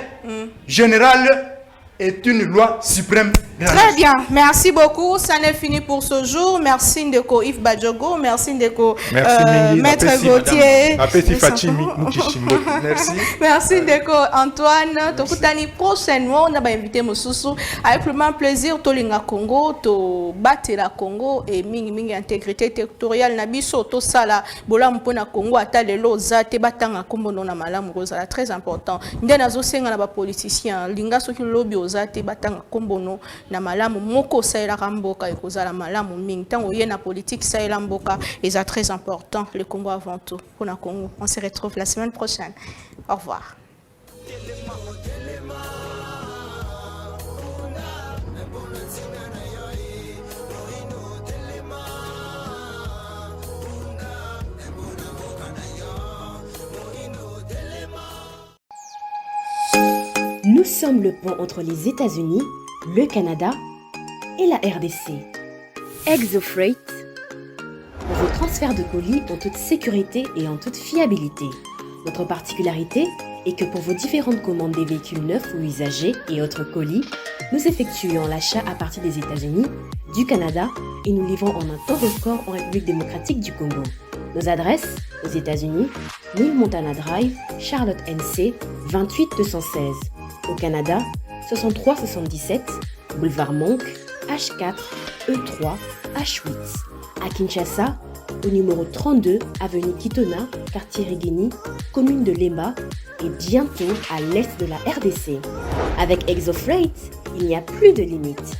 général est une loi suprême. Très bien, merci beaucoup. Ça n'est fini pour ce jour. Merci Ndeko Yves Badjogo, merci Ndeko Maître Gauthier. Merci. Merci Ndeko Antoine. Tokutani prochainement, on a invité Moussousou avec le même plaisir. Tolinga Congo, to batela Congo et mingi intégrité territoriale. Nabiso to sala bola mpona Congo atalelo zate batanga kombono na malamu rozala très important. Ndena zo senga na ba politicien linga soki lobby ozate batanga kombono na malamu moko saela ramboka ekozala malamu mingi tango yena politique saela mboka est très important. Le Congo avant tout. Pour la Congo, on se retrouve la semaine prochaine. Au revoir. Nous sommes le pont entre les États-Unis, le Canada et la RDC. ExoFreight, pour vos transferts de colis en toute sécurité et en toute fiabilité. Notre particularité est que pour vos différentes commandes des véhicules neufs ou usagés et autres colis, nous effectuons l'achat à partir des États-Unis, du Canada et nous livrons en un temps record en République démocratique du Congo. Nos adresses aux États-Unis, New Montana Drive, Charlotte NC, 28216. Au Canada, 6377, Boulevard Monk, H4, E3, H8. À Kinshasa, au numéro 32, avenue Kitona, quartier Rigeni, commune de Lemba et bientôt à l'est de la RDC. Avec ExoFreight, il n'y a plus de limites.